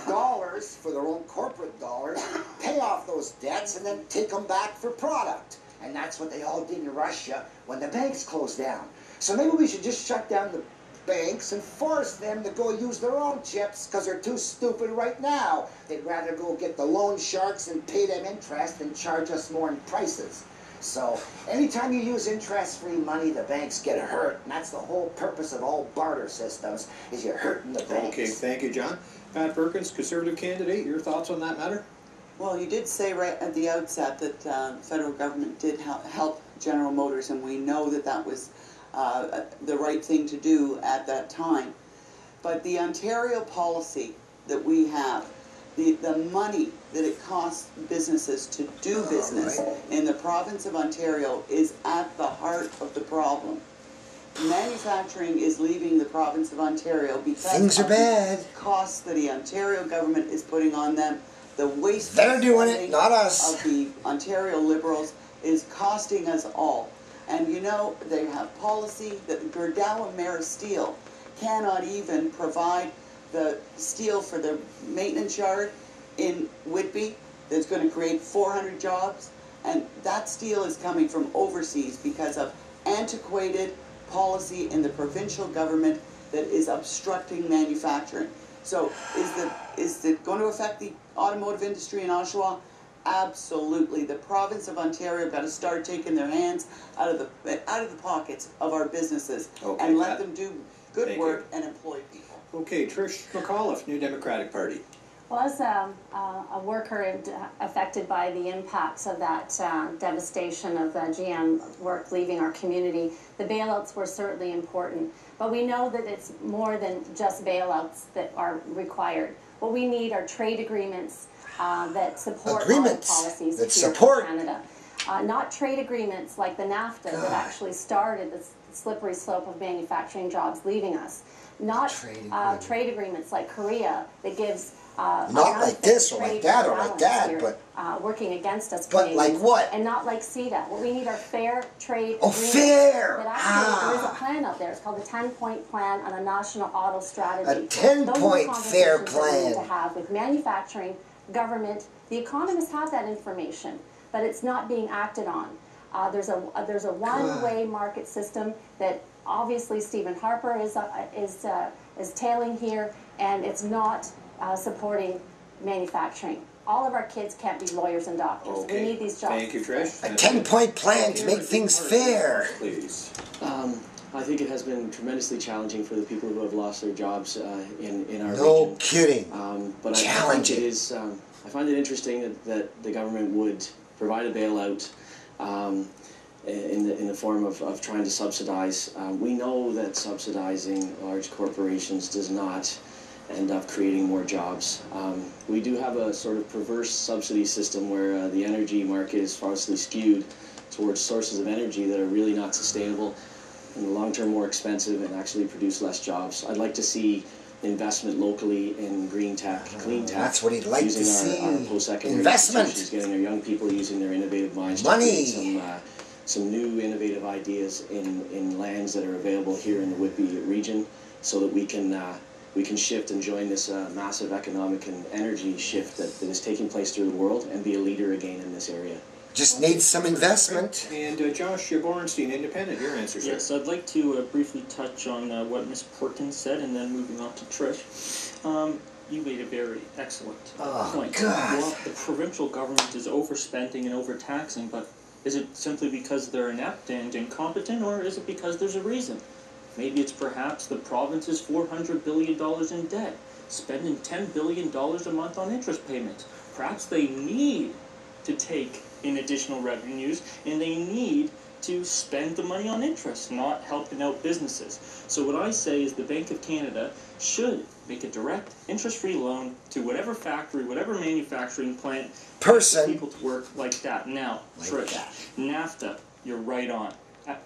dollars for their own corporate dollars, pay off those debts, and then take them back for product. And that's what they all did in Russia when the banks closed down. So maybe we should just shut down the banks and force them to go use their own chips because they're too stupid right now. They'd rather go get the loan sharks and pay them interest than charge us more in prices. So anytime you use interest-free money, the banks get hurt, and that's the whole purpose of all barter systems, is you're hurting the banks. Okay, thank you, John. Pat Perkins, Conservative candidate, your thoughts on that matter? Well, you did say right at the outset that the federal government did help General Motors, and we know that that was the right thing to do at that time. But the Ontario policy that we have, the money that it costs businesses to do business in the province of Ontario is at the heart of the problem. Manufacturing is leaving the province of Ontario because things are bad. The costs that the Ontario government is putting on them, the wasteful They're doing it, not us. of the Ontario Liberals is costing us all. And you know, they have policy that Gerdau Steel cannot even provide the steel for the maintenance yard in Whitby that's going to create 400 jobs. And that steel is coming from overseas because of antiquated policy in the provincial government that is obstructing manufacturing. So is it going to affect the automotive industry in Oshawa? Absolutely. The province of Ontario got to start taking their hands out of the pockets of our businesses and let them do good work and employ people. Okay, Trish McAuliffe, New Democratic Party. Well, as a worker affected by the impacts of that devastation of GM work leaving our community, the bailouts were certainly important. But we know that it's more than just bailouts that are required. What we need are trade agreements that support our policies here in Canada. Not trade agreements like the NAFTA that actually started the slippery slope of manufacturing jobs leaving us. Not trade agreements like Korea that gives not like this or like that or like that, here, but working against us. But Canadians, like what? And not like CETA. What we need are fair trade agreements. Fair! That actually, there is a plan out there. It's called the 10-point plan on a national auto strategy. A 10-point fair plan. That we need to have with manufacturing, government. The economists have that information, but it's not being acted on. There's a one-way market system that obviously Stephen Harper is tailing here, and it's not supporting manufacturing. All of our kids can't be lawyers and doctors. Okay. We need these jobs. Thank you, Trish. A 10-point plan to make things fair. Please. I think it has been tremendously challenging for the people who have lost their jobs in our region. No kidding. But challenging. I find it interesting that the government would provide a bailout in the form of trying to subsidize. We know that subsidizing large corporations does not end up creating more jobs. We do have a sort of perverse subsidy system where the energy market is falsely skewed towards sources of energy that are really not sustainable, in the long term more expensive, and actually produce less jobs. I'd like to see investment locally in green tech, clean tech. That's what he'd like to see. Our post-secondary investment. Getting our young people using their innovative minds money. To create some new innovative ideas in lands that are available here in the Whitby region, so that we can shift and join this massive economic and energy shift that is taking place through the world and be a leader again in this area. Just needs some investment. And Josh Bornstein, Independent, your answer, sir. Yes, I'd like to briefly touch on what Ms. Perkins said, and then moving on to Trish. You made a very excellent point. God. Well, the provincial government is overspending and overtaxing, but is it simply because they're inept and incompetent, or is it because there's a reason? Maybe it's perhaps the province is $400 billion in debt, spending $10 billion a month on interest payments. Perhaps they need to take in additional revenues, and they need to spend the money on interest, not helping out businesses. So what I say is the Bank of Canada should make a direct interest-free loan to whatever factory, whatever manufacturing plant, person, people to work like that. Now, Trish, NAFTA, you're right on.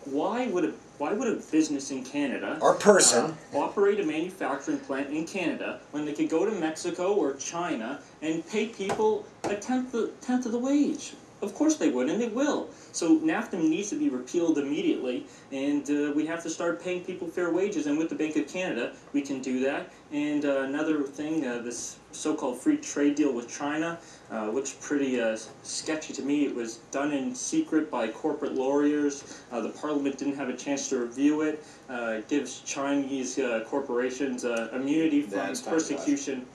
Why would a business in Canada or person operate a manufacturing plant in Canada when they could go to Mexico or China and pay people a tenth of the wage? Of course they would, and they will. So NAFTA needs to be repealed immediately, and we have to start paying people fair wages. And with the Bank of Canada, we can do that. And another thing, this so-called free trade deal with China looks pretty sketchy to me. It was done in secret by corporate lawyers. The Parliament didn't have a chance to review it. It gives Chinese corporations immunity from persecution.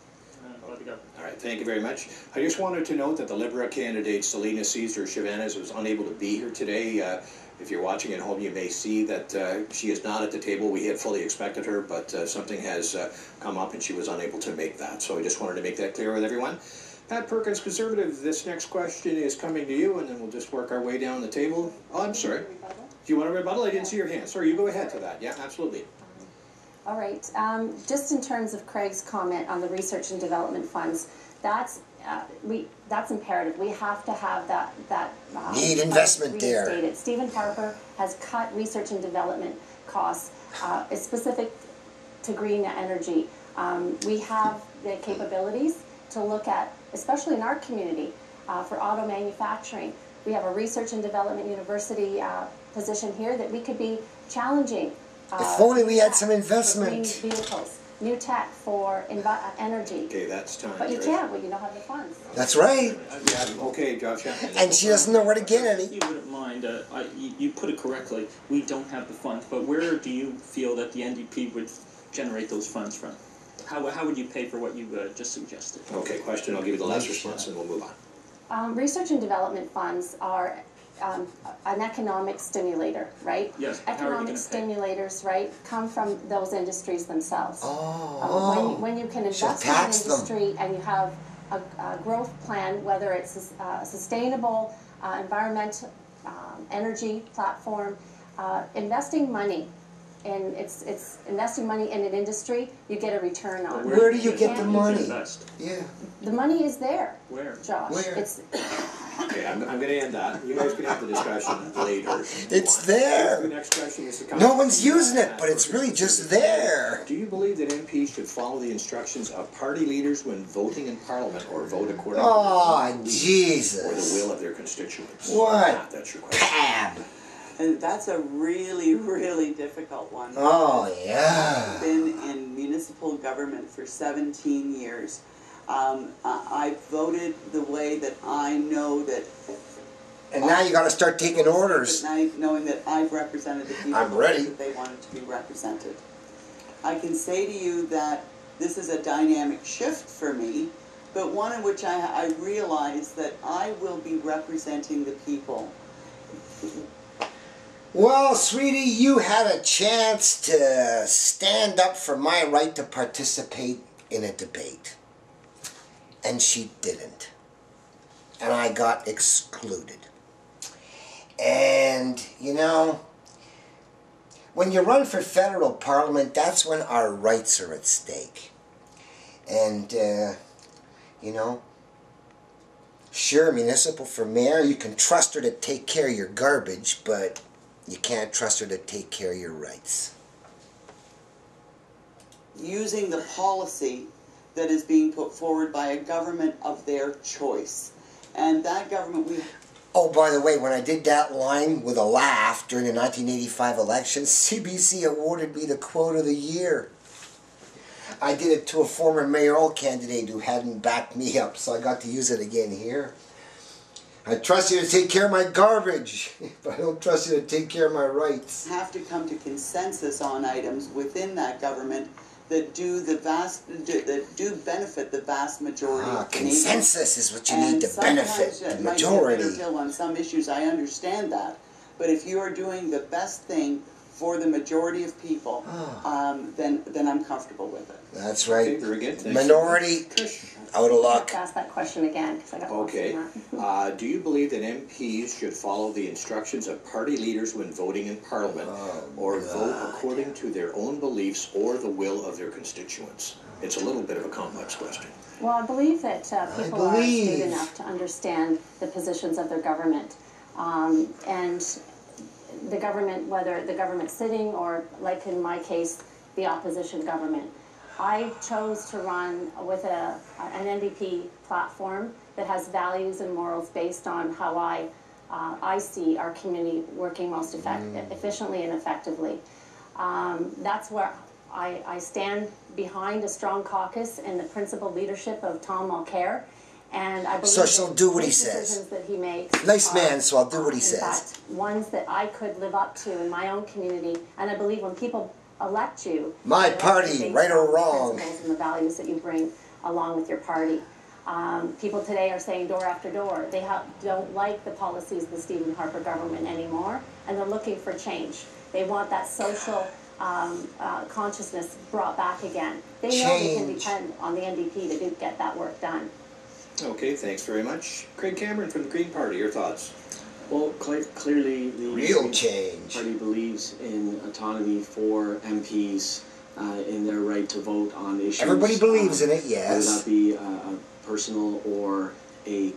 All right, thank you very much. I just wanted to note that the Liberal candidate, Selena Caesar Chavanez, was unable to be here today. If you're watching at home, you may see that she is not at the table. We had fully expected her, but something has come up and she was unable to make that. So I just wanted to make that clear with everyone. Pat Perkins, Conservative, this next question is coming to you, and then we'll just work our way down the table. Oh, I'm sorry. Do you want a rebuttal? I didn't see your hand. Sorry, you go ahead to that. Yeah, absolutely. All right. Just in terms of Craig's comment on the research and development funds, that's imperative. We have to have that need investment there. Stephen Harper has cut research and development costs. It's specific to green energy. We have the capabilities to look at, especially in our community, for auto manufacturing. We have a research and development university position here that we could be challenging. If only we had some investment. Green vehicles, new tech for energy. Okay, that's time. But you can't when you don't have the funds. That's right. Yeah, okay, Josh. And she doesn't know where to get any. If you wouldn't mind, you put it correctly. We don't have the funds, but where do you feel that the NDP would generate those funds from? How would you pay for what you just suggested? Okay, question. I'll give you the last response, and we'll move on. Research and development funds are an economic stimulator, right? Yes. Economic stimulators, right, come from those industries themselves. When you can invest in an industry and you have a growth plan, whether it's a sustainable environmental energy platform, investing money in investing money in an industry, you get a return on. Where do you get the money? Yeah. The money is there. Where? Josh. Where? It's Okay, I'm going to end that. You guys can have the discussion later. It's there. The next question is to come. No one's using it, but it's really just there. Do you believe that MPs should follow the instructions of party leaders when voting in Parliament, or vote according to Oh, Jesus. or the will of their constituents? What? That's your question. Pam. And that's a really, really difficult one. Oh, yeah. I've been in municipal government for 17 years. I voted the way that I know that... And now you got to start taking orders. Knowing that I've represented the people I'm the way ready. that they wanted to be represented. I can say to you that this is a dynamic shift for me, but one in which I realize that I will be representing the people. Well, sweetie, you had a chance to stand up for my right to participate in a debate. And she didn't. And I got excluded. And, you know, when you run for federal parliament, that's when our rights are at stake. And, you know, sure, municipal for mayor, you can trust her to take care of your garbage, but you can't trust her to take care of your rights. Using the policy that is being put forward by a government of their choice. And that government we... Oh, by the way, when I did that line with a laugh during the 1985 election, CBC awarded me the quote of the year. I did it to a former mayoral candidate who hadn't backed me up, so I got to use it again here. I trust you to take care of my garbage, but I don't trust you to take care of my rights. Have to come to consensus on items within that government that do benefit the vast majority of Canadians. Consensus is what you need to benefit the majority. On some issues, I understand that, but if you are doing the best thing for the majority of people, then I'm comfortable with it. That's right. Okay, very good. Thanks. Minority, out of luck. ask that question again because I got lost in that. Do you believe that MPs should follow the instructions of party leaders when voting in Parliament, or vote according to their own beliefs or the will of their constituents? It's a little bit of a complex question. Well, I believe that people are astute enough to understand the positions of their government. And the government, whether the government sitting or, like in my case, the opposition government. I chose to run with an NDP platform that has values and morals based on how I see our community working most efficiently and effectively. That's where I stand behind a strong caucus and the principled leadership of Tom Mulcair. And I believe so she'll do what he says. That he makes nice man, so I'll do what he says. Fact, ones that I could live up to in my own community. And I believe when people elect you, my party, right or wrong, and the values that you bring along with your party. People today are saying door after door they don't like the policies of the Stephen Harper government anymore, and they're looking for change. They want that social consciousness brought back again. They know they can depend on the NDP to get that work done. Okay, thanks very much. Craig Cameron from the Green Party, your thoughts? Well, quite clearly the real change party believes in autonomy for MPs in their right to vote on issues. Everybody believes in it, yes. Whether that be a personal or a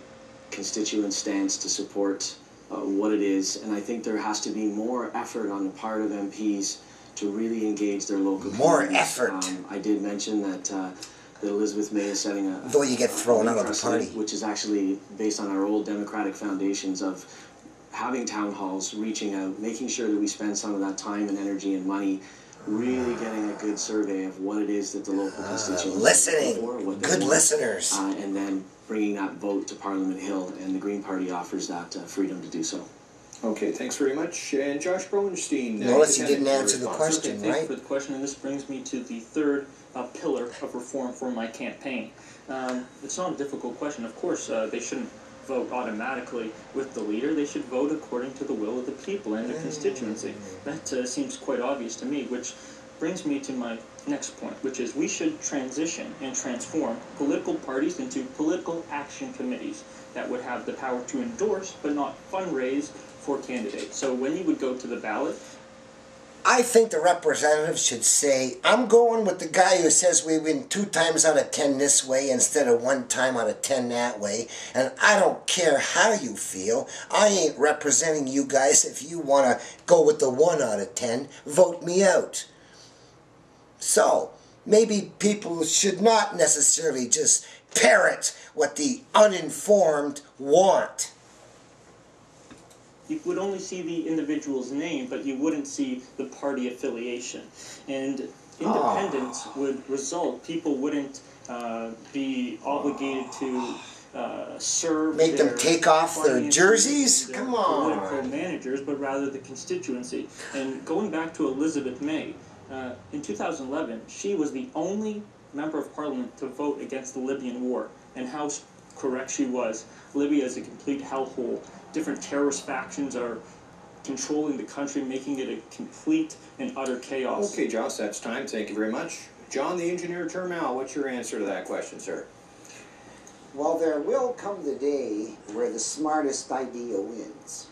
constituent stance to support what it is. And I think there has to be more effort on the part of MPs to really engage their local more communities. Effort. I did mention that that Elizabeth May is setting a though you get thrown out of the party, which is actually based on our old democratic foundations of having town halls, reaching out, making sure that we spend some of that time and energy and money really getting a good survey of what it is that the local constituents listening, for, what good listeners, and then bringing that vote to Parliament Hill, and the Green Party offers that freedom to do so. Okay, thanks very much. And Josh Bronstein. Notice he didn't answer the question, okay, right? Thanks for the question, and this brings me to the third pillar of reform for my campaign. It's not a difficult question. Of course, they shouldn't vote automatically with the leader. They should vote according to the will of the people and their constituency. That seems quite obvious to me, which brings me to my next point, which is we should transition and transform political parties into political action committees that would have the power to endorse but not fundraise for candidates. So when you would go to the ballot, I think the representatives should say, I'm going with the guy who says we win 2 times out of 10 this way instead of 1 time out of 10 that way, and I don't care how you feel. I ain't representing you guys. If you want to go with the 1 out of 10, vote me out. So, maybe people should not necessarily just parrot what the uninformed want. You would only see the individual's name, but you wouldn't see the party affiliation. And independence would result, people wouldn't be obligated to serve make them take off their jerseys? Come on. Political managers, but rather the constituency. And going back to Elizabeth May, in 2011, she was the only member of parliament to vote against the Libyan war, and how correct she was. Libya is a complete hellhole. Different terrorist factions are controlling the country, making it a complete and utter chaos. Okay, Josh, that's time. Thank you very much. John, the engineer, Turmel, what's your answer to that question, sir? Well, there will come the day where the smartest idea wins.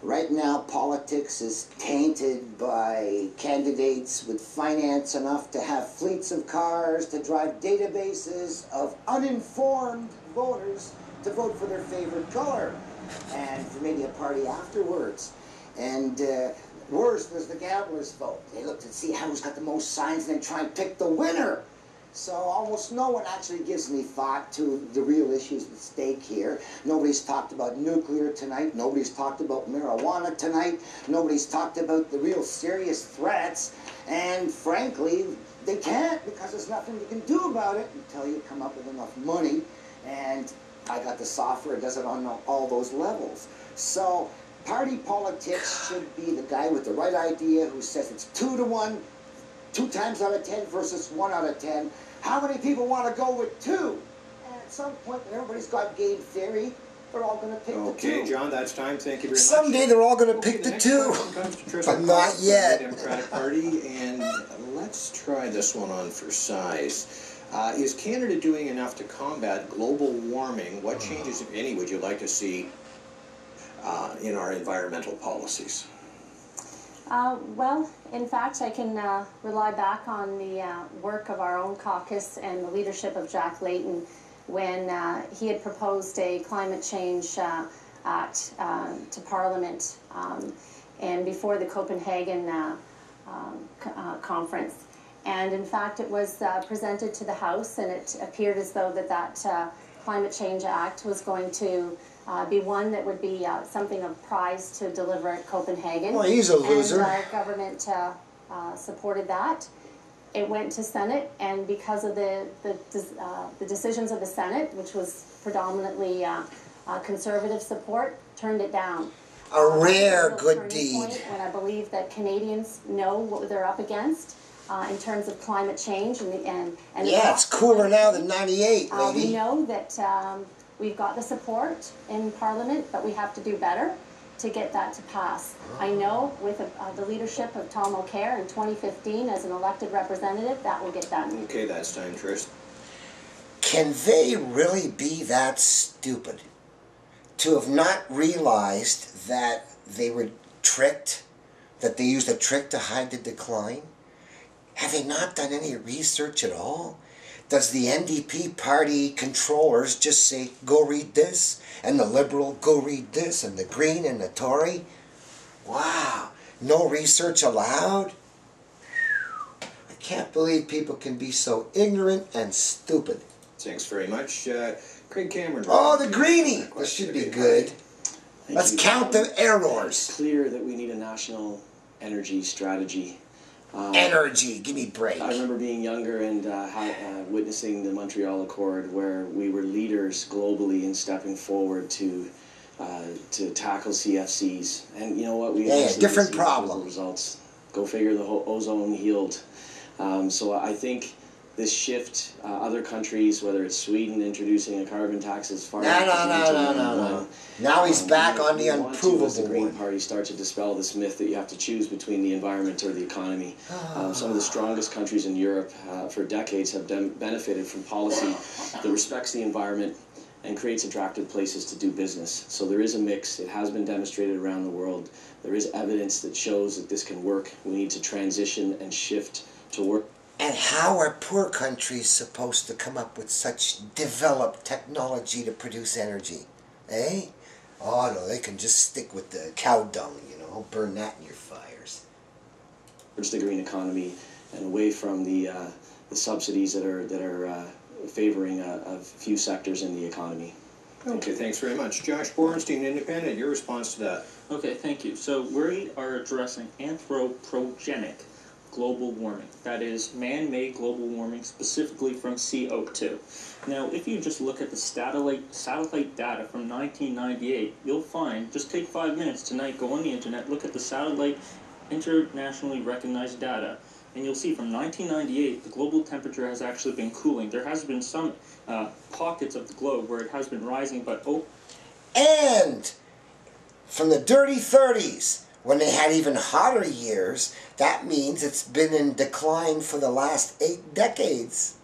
Right now, politics is tainted by candidates with finance enough to have fleets of cars, to drive databases of uninformed voters to vote for their favorite color, and for maybe a party afterwards. And worse was the gamblers' vote. They looked to see who's got the most signs and then try and pick the winner. So almost no one actually gives any thought to the real issues at stake here. Nobody's talked about nuclear tonight. Nobody's talked about marijuana tonight. Nobody's talked about the real serious threats. And frankly, they can't, because there's nothing you can do about it until you come up with enough money. And I got the software, it does it on all those levels. So party politics should be the guy with the right idea who says it's 2 to 1, 2 times out of 10 versus 1 out of 10. How many people want to go with 2? And at some point, when everybody's got game theory, they're all going to pick the 2. Okay, John, that's time. Thank you very much. Someday they're all going to pick the 2. But not yet. The Democratic Party, and let's try this one on for size. Is Canada doing enough to combat global warming? What changes, if any, would you like to see in our environmental policies? Well, in fact, I can rely back on the work of our own caucus and the leadership of Jack Layton when he had proposed a climate change act to Parliament. and before the Copenhagen conference. And in fact, it was presented to the House, and it appeared as though that Climate Change Act was going to be one that would be something of prize to deliver at Copenhagen. Well, he's a loser. And our government supported that. It went to Senate, and because of the decisions of the Senate, which was predominantly conservative support, turned it down. A rare good turning deed. point when I believe that Canadians know what they're up against in terms of climate change and Yeah, it's cooler now than '98, we lady. know that we've got the support in Parliament, but we have to do better to get that to pass. I know with the leadership of Tom O'Kerr in 2015 as an elected representative, that will get done. Okay, that's time, Trish. Can they really be that stupid to have not realized that they were tricked, that they used a trick to hide the decline? Have they not done any research at all? Does the NDP party controllers just say, go read this, and the Liberal, go read this, and the Green and the Tory? Wow, no research allowed? I can't believe people can be so ignorant and stupid. Thanks very much. Craig Cameron. Oh, the Greenie! This should be good. Let's count the errors. It's clear that we need a national energy strategy. Energy, give me a break. I remember being younger and witnessing the Montreal Accord, where we were leaders globally in stepping forward to tackle CFCs. And you know what? We Yeah, different received problem. results. Go figure. The whole ozone healed. So I think this shift, other countries, whether it's Sweden introducing a carbon tax as far No. Now he's back on the as the unprovable Green one. Party start to dispel this myth that you have to choose between the environment or the economy. Some of the strongest countries in Europe for decades have benefited from policy that respects the environment and creates attractive places to do business. So there is a mix. It has been demonstrated around the world. There is evidence that shows that this can work. We need to transition and shift to work. And how are poor countries supposed to come up with such developed technology to produce energy? Eh? Oh no, they can just stick with the cow dung, you know, burn that in your fires. Towards the green economy and away from the subsidies that are favoring a few sectors in the economy. Okay, thanks very much. Josh Borenstein, Independent, your response to that? Okay, thank you. So we are addressing anthropogenic global warming. That is man-made global warming, specifically from CO2. Now, if you just look at the satellite data from 1998, you'll find, just take 5 minutes tonight, go on the internet, look at the satellite internationally recognized data, and you'll see from 1998, the global temperature has actually been cooling. There has been some pockets of the globe where it has been rising, but And from the dirty 30s, when they had even hotter years, that means it's been in decline for the last 8 decades.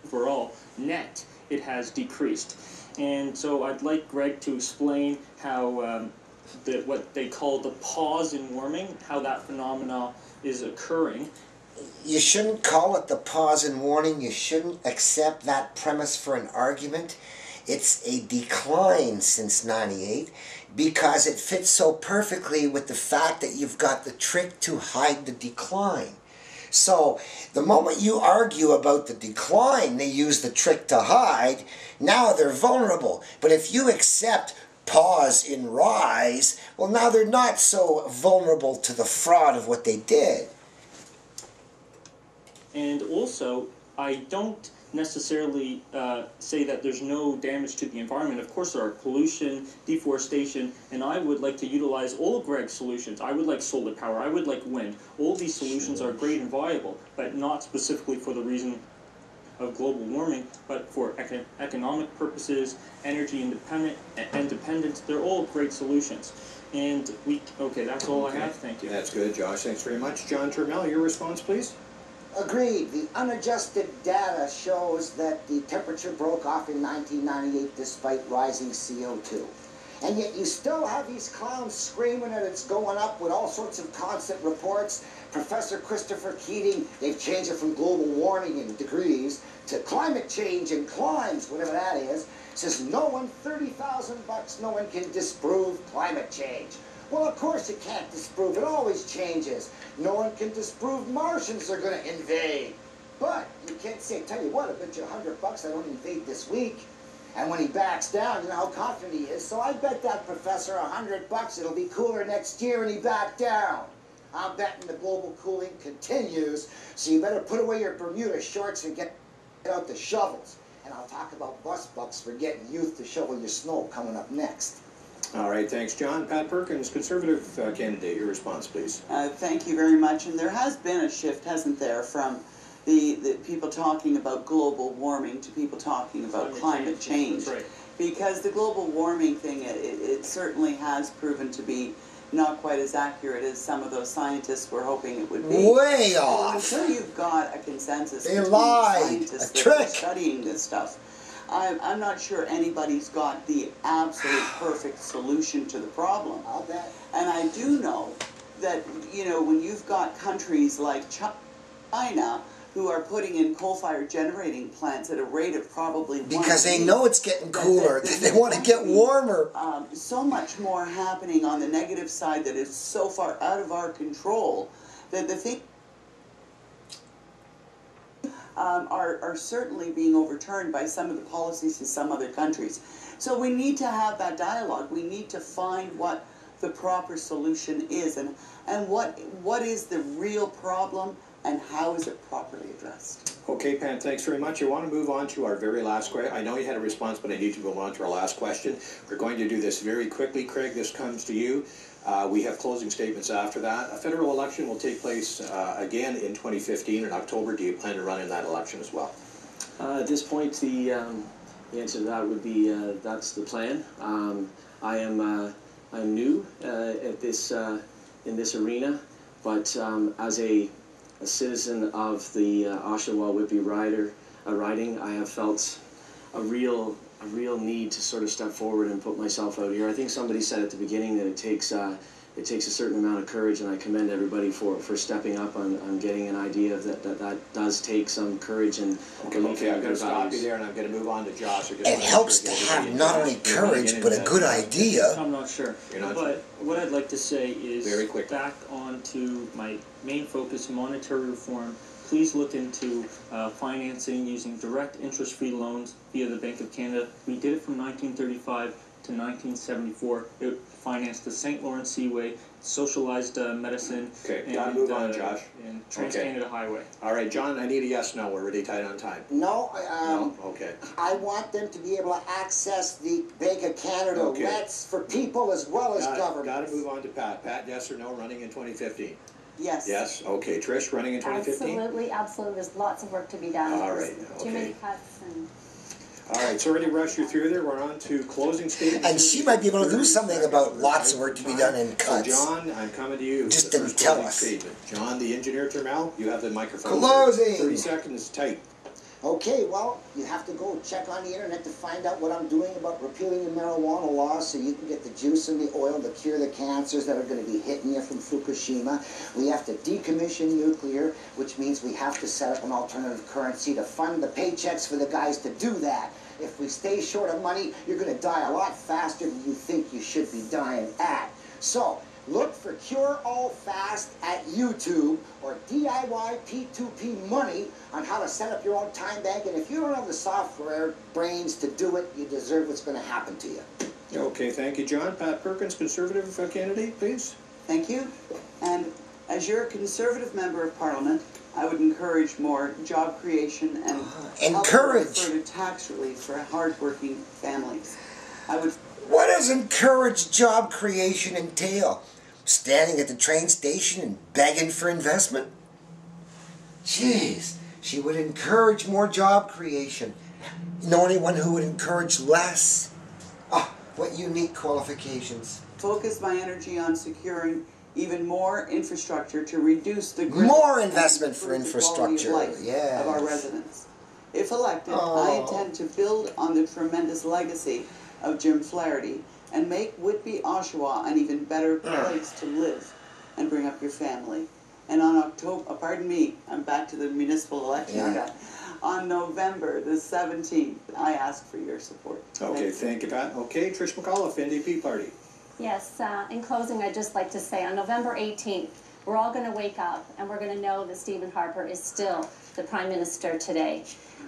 overall, net, it has decreased. And so I'd like Greg to explain how what they call the pause in warming, how that phenomena is occurring. You shouldn't call it the pause in warning. You shouldn't accept that premise for an argument. It's a decline since '98 because it fits so perfectly with the fact that you've got the trick to hide the decline. So the moment you argue about the decline, they use the trick to hide. Now they're vulnerable. But if you accept pause in rise, well, now they're not so vulnerable to the fraud of what they did. And also, I don't necessarily say that there's no damage to the environment. Of course there are pollution, deforestation, and I would like to utilize all Greg's solutions. I would like solar power, I would like wind. All these solutions are great and viable, but not specifically for the reason of global warming, but for economic purposes, energy independence. They're all great solutions. And okay, that's all I have. Thank you. That's good, Josh. Thanks very much. John Turmel, your response, please. Agreed. The unadjusted data shows that the temperature broke off in 1998 despite rising CO2. And yet you still have these clowns screaming that it's going up with all sorts of constant reports. Professor Christopher Keating, they've changed it from global warming in degrees to climate change in climes, whatever that is. Says no one, $30,000, no one can disprove climate change. Well, of course you can't disprove. It always changes. No one can disprove Martians are going to invade. But you can't say, tell you what, I bet you $100 I don't invade this week. And when he backs down, you know how confident he is. So I bet that professor $100 it'll be cooler next year, and he backed down. I'm betting the global cooling continues, so you better put away your Bermuda shorts and get out the shovels. And I'll talk about bus bucks for getting youth to shovel your snow coming up next. All right, thanks, John. Pat Perkins, Conservative candidate, your response, please. Thank you very much. And there has been a shift, hasn't there, from the people talking about global warming to people talking about climate change. That's right. Because the global warming thing, it certainly has proven to be not quite as accurate as some of those scientists were hoping it would be. Way off. Until you've got a consensus They between lied. scientists A that trick. are studying this stuff, I'm not sure anybody's got the absolute perfect solution to the problem. I'll bet. And I do know that, you know, when you've got countries like China who are putting in coal-fired generating plants at a rate of probably Because they know it's getting cooler. They want to get warmer. So much more happening on the negative side that is so far out of our control that the thing are certainly being overturned by some of the policies in some other countries. So we need to have that dialogue. We need to find what the proper solution is and what is the real problem and how is it properly addressed. Okay, Pat, thanks very much. I want to move on to our very last question. I know you had a response, but I need to move on to our last question. We're going to do this very quickly. Craig, this comes to you. We have closing statements after that. A federal election will take place again in 2015 in October. Do you plan to run in that election as well? At this point, the answer to that would be that's the plan. I'm new at this in this arena, but as a citizen of the Oshawa Whitby riding, I have felt a real need to sort of step forward and put myself out here. I think somebody said at the beginning that it takes a certain amount of courage, and I commend everybody for stepping up on getting an idea of that does take some courage and Okay, I'm going to stop you there, and I'm going to move on to Josh. It helps to have not only courage, but a good idea. I'm not sure. You're not but what I'd like to say is Very quick. back on to my main focus, monetary reform. Please look into financing using direct interest-free loans via the Bank of Canada. We did it from 1935 to 1974. It financed the St. Lawrence Seaway, socialized medicine, Okay, and, gotta move on, Josh. and Trans-Canada Highway. All right, John, I need a yes, no. We're really tight on time. No, No? Okay. I want them to be able to access the Bank of Canada. Okay. Let's for people as well as government. Got to move on to Pat. Pat, yes or no, running in 2015? Yes. Yes? Okay. Trish, running in 2015? Absolutely, absolutely. There's lots of work to be done. All There's right, too okay. many cuts and. All right, sorry to rush you through there. We're on to closing statements. And she might be able to do something about lots of work to be done in cuts. So John, I'm coming to you. Just for the didn't first tell closing us. statement. John, the engineer Turmel, you have the microphone. Closing. 30 seconds, tight. Okay, well, you have to go check on the internet to find out what I'm doing about repealing the marijuana law so you can get the juice and the oil to cure the cancers that are going to be hitting you from Fukushima. We have to decommission nuclear, which means we have to set up an alternative currency to fund the paychecks for the guys to do that. If we stay short of money, you're going to die a lot faster than you think you should be dying at. So, look for Cure All Fast at YouTube or DIY P2P Money on how to set up your own time bank. And if you don't have the software brains to do it, you deserve what's going to happen to you. Okay, thank you, John. Pat Perkins, Conservative candidate, please. Thank you. And as you're a Conservative Member of Parliament, I would encourage more job creation and Encourage. further tax relief for hardworking families. I would. What does encourage job creation entail? Standing at the train station and begging for investment? Jeez, she would encourage more job creation. Know anyone who would encourage less? Ah, what unique qualifications. Focus my energy on securing even more infrastructure to reduce the More investment for improve the quality of infrastructure, life of our yes. residents. If elected, I Oh. intend to build on the tremendous legacy of Jim Flaherty and make Whitby-Oshawa an even better place to live and bring up your family. And on I'm back to the municipal election. Yeah. On November the 17th, I ask for your support. Okay, thank you, Pat. Okay, Trish McAuliffe, NDP Party. Yes, in closing, I'd just like to say on November 18th, we're all going to wake up and we're going to know that Stephen Harper is still the Prime Minister today.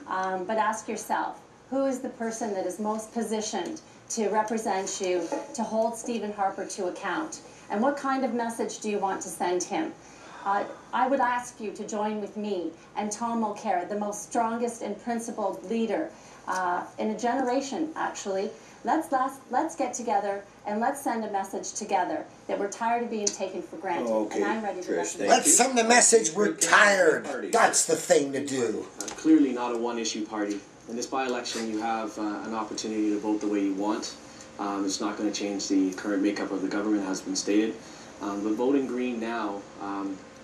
But ask yourself, who is the person that is most positioned to represent you, to hold Stephen Harper to account? And what kind of message do you want to send him? I would ask you to join with me and Tom Mulcair, the most strongest and principled leader in a generation, actually. Let's get together and let's send a message together that we're tired of being taken for granted. Okay, and I'm ready to represent. Let's send a message we're tired. That's the thing to do. Clearly not a one-issue party. In this by-election, you have an opportunity to vote the way you want. It's not going to change the current makeup of the government, has been stated. But voting Green now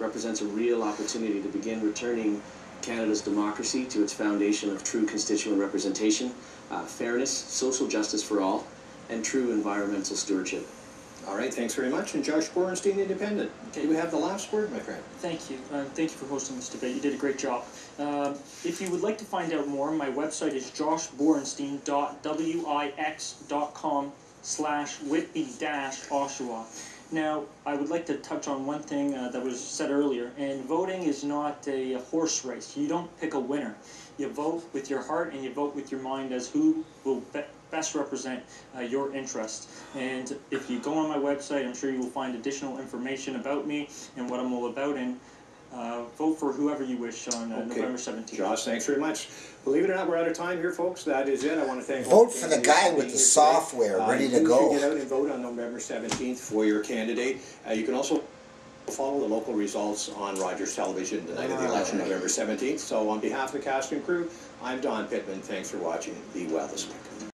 represents a real opportunity to begin returning Canada's democracy to its foundation of true constituent representation, fairness, social justice for all, and true environmental stewardship. All right, thanks very much. And Josh Borenstein, Independent. You have the last word, my friend. Thank you. Thank you for hosting this debate. You did a great job. If you would like to find out more, my website is joshborenstein.wix.com/Whitby-Oshawa. Now, I would like to touch on one thing that was said earlier, and voting is not a horse race. You don't pick a winner. You vote with your heart and you vote with your mind as who will best represent your interest. And if you go on my website, I'm sure you will find additional information about me and what I'm all about, and vote for whoever you wish on November 17th. Josh, thanks very much. Believe it or not, we're out of time here, folks. That is it. I want to thank Vote for the guy with the software ready to go. Get out and vote on November 17th for your candidate. You can also follow the local results on Rogers Television the night of the election, November 17th. So on behalf of the cast and crew, I'm Don Pittman. Thanks for watching. Be well this week.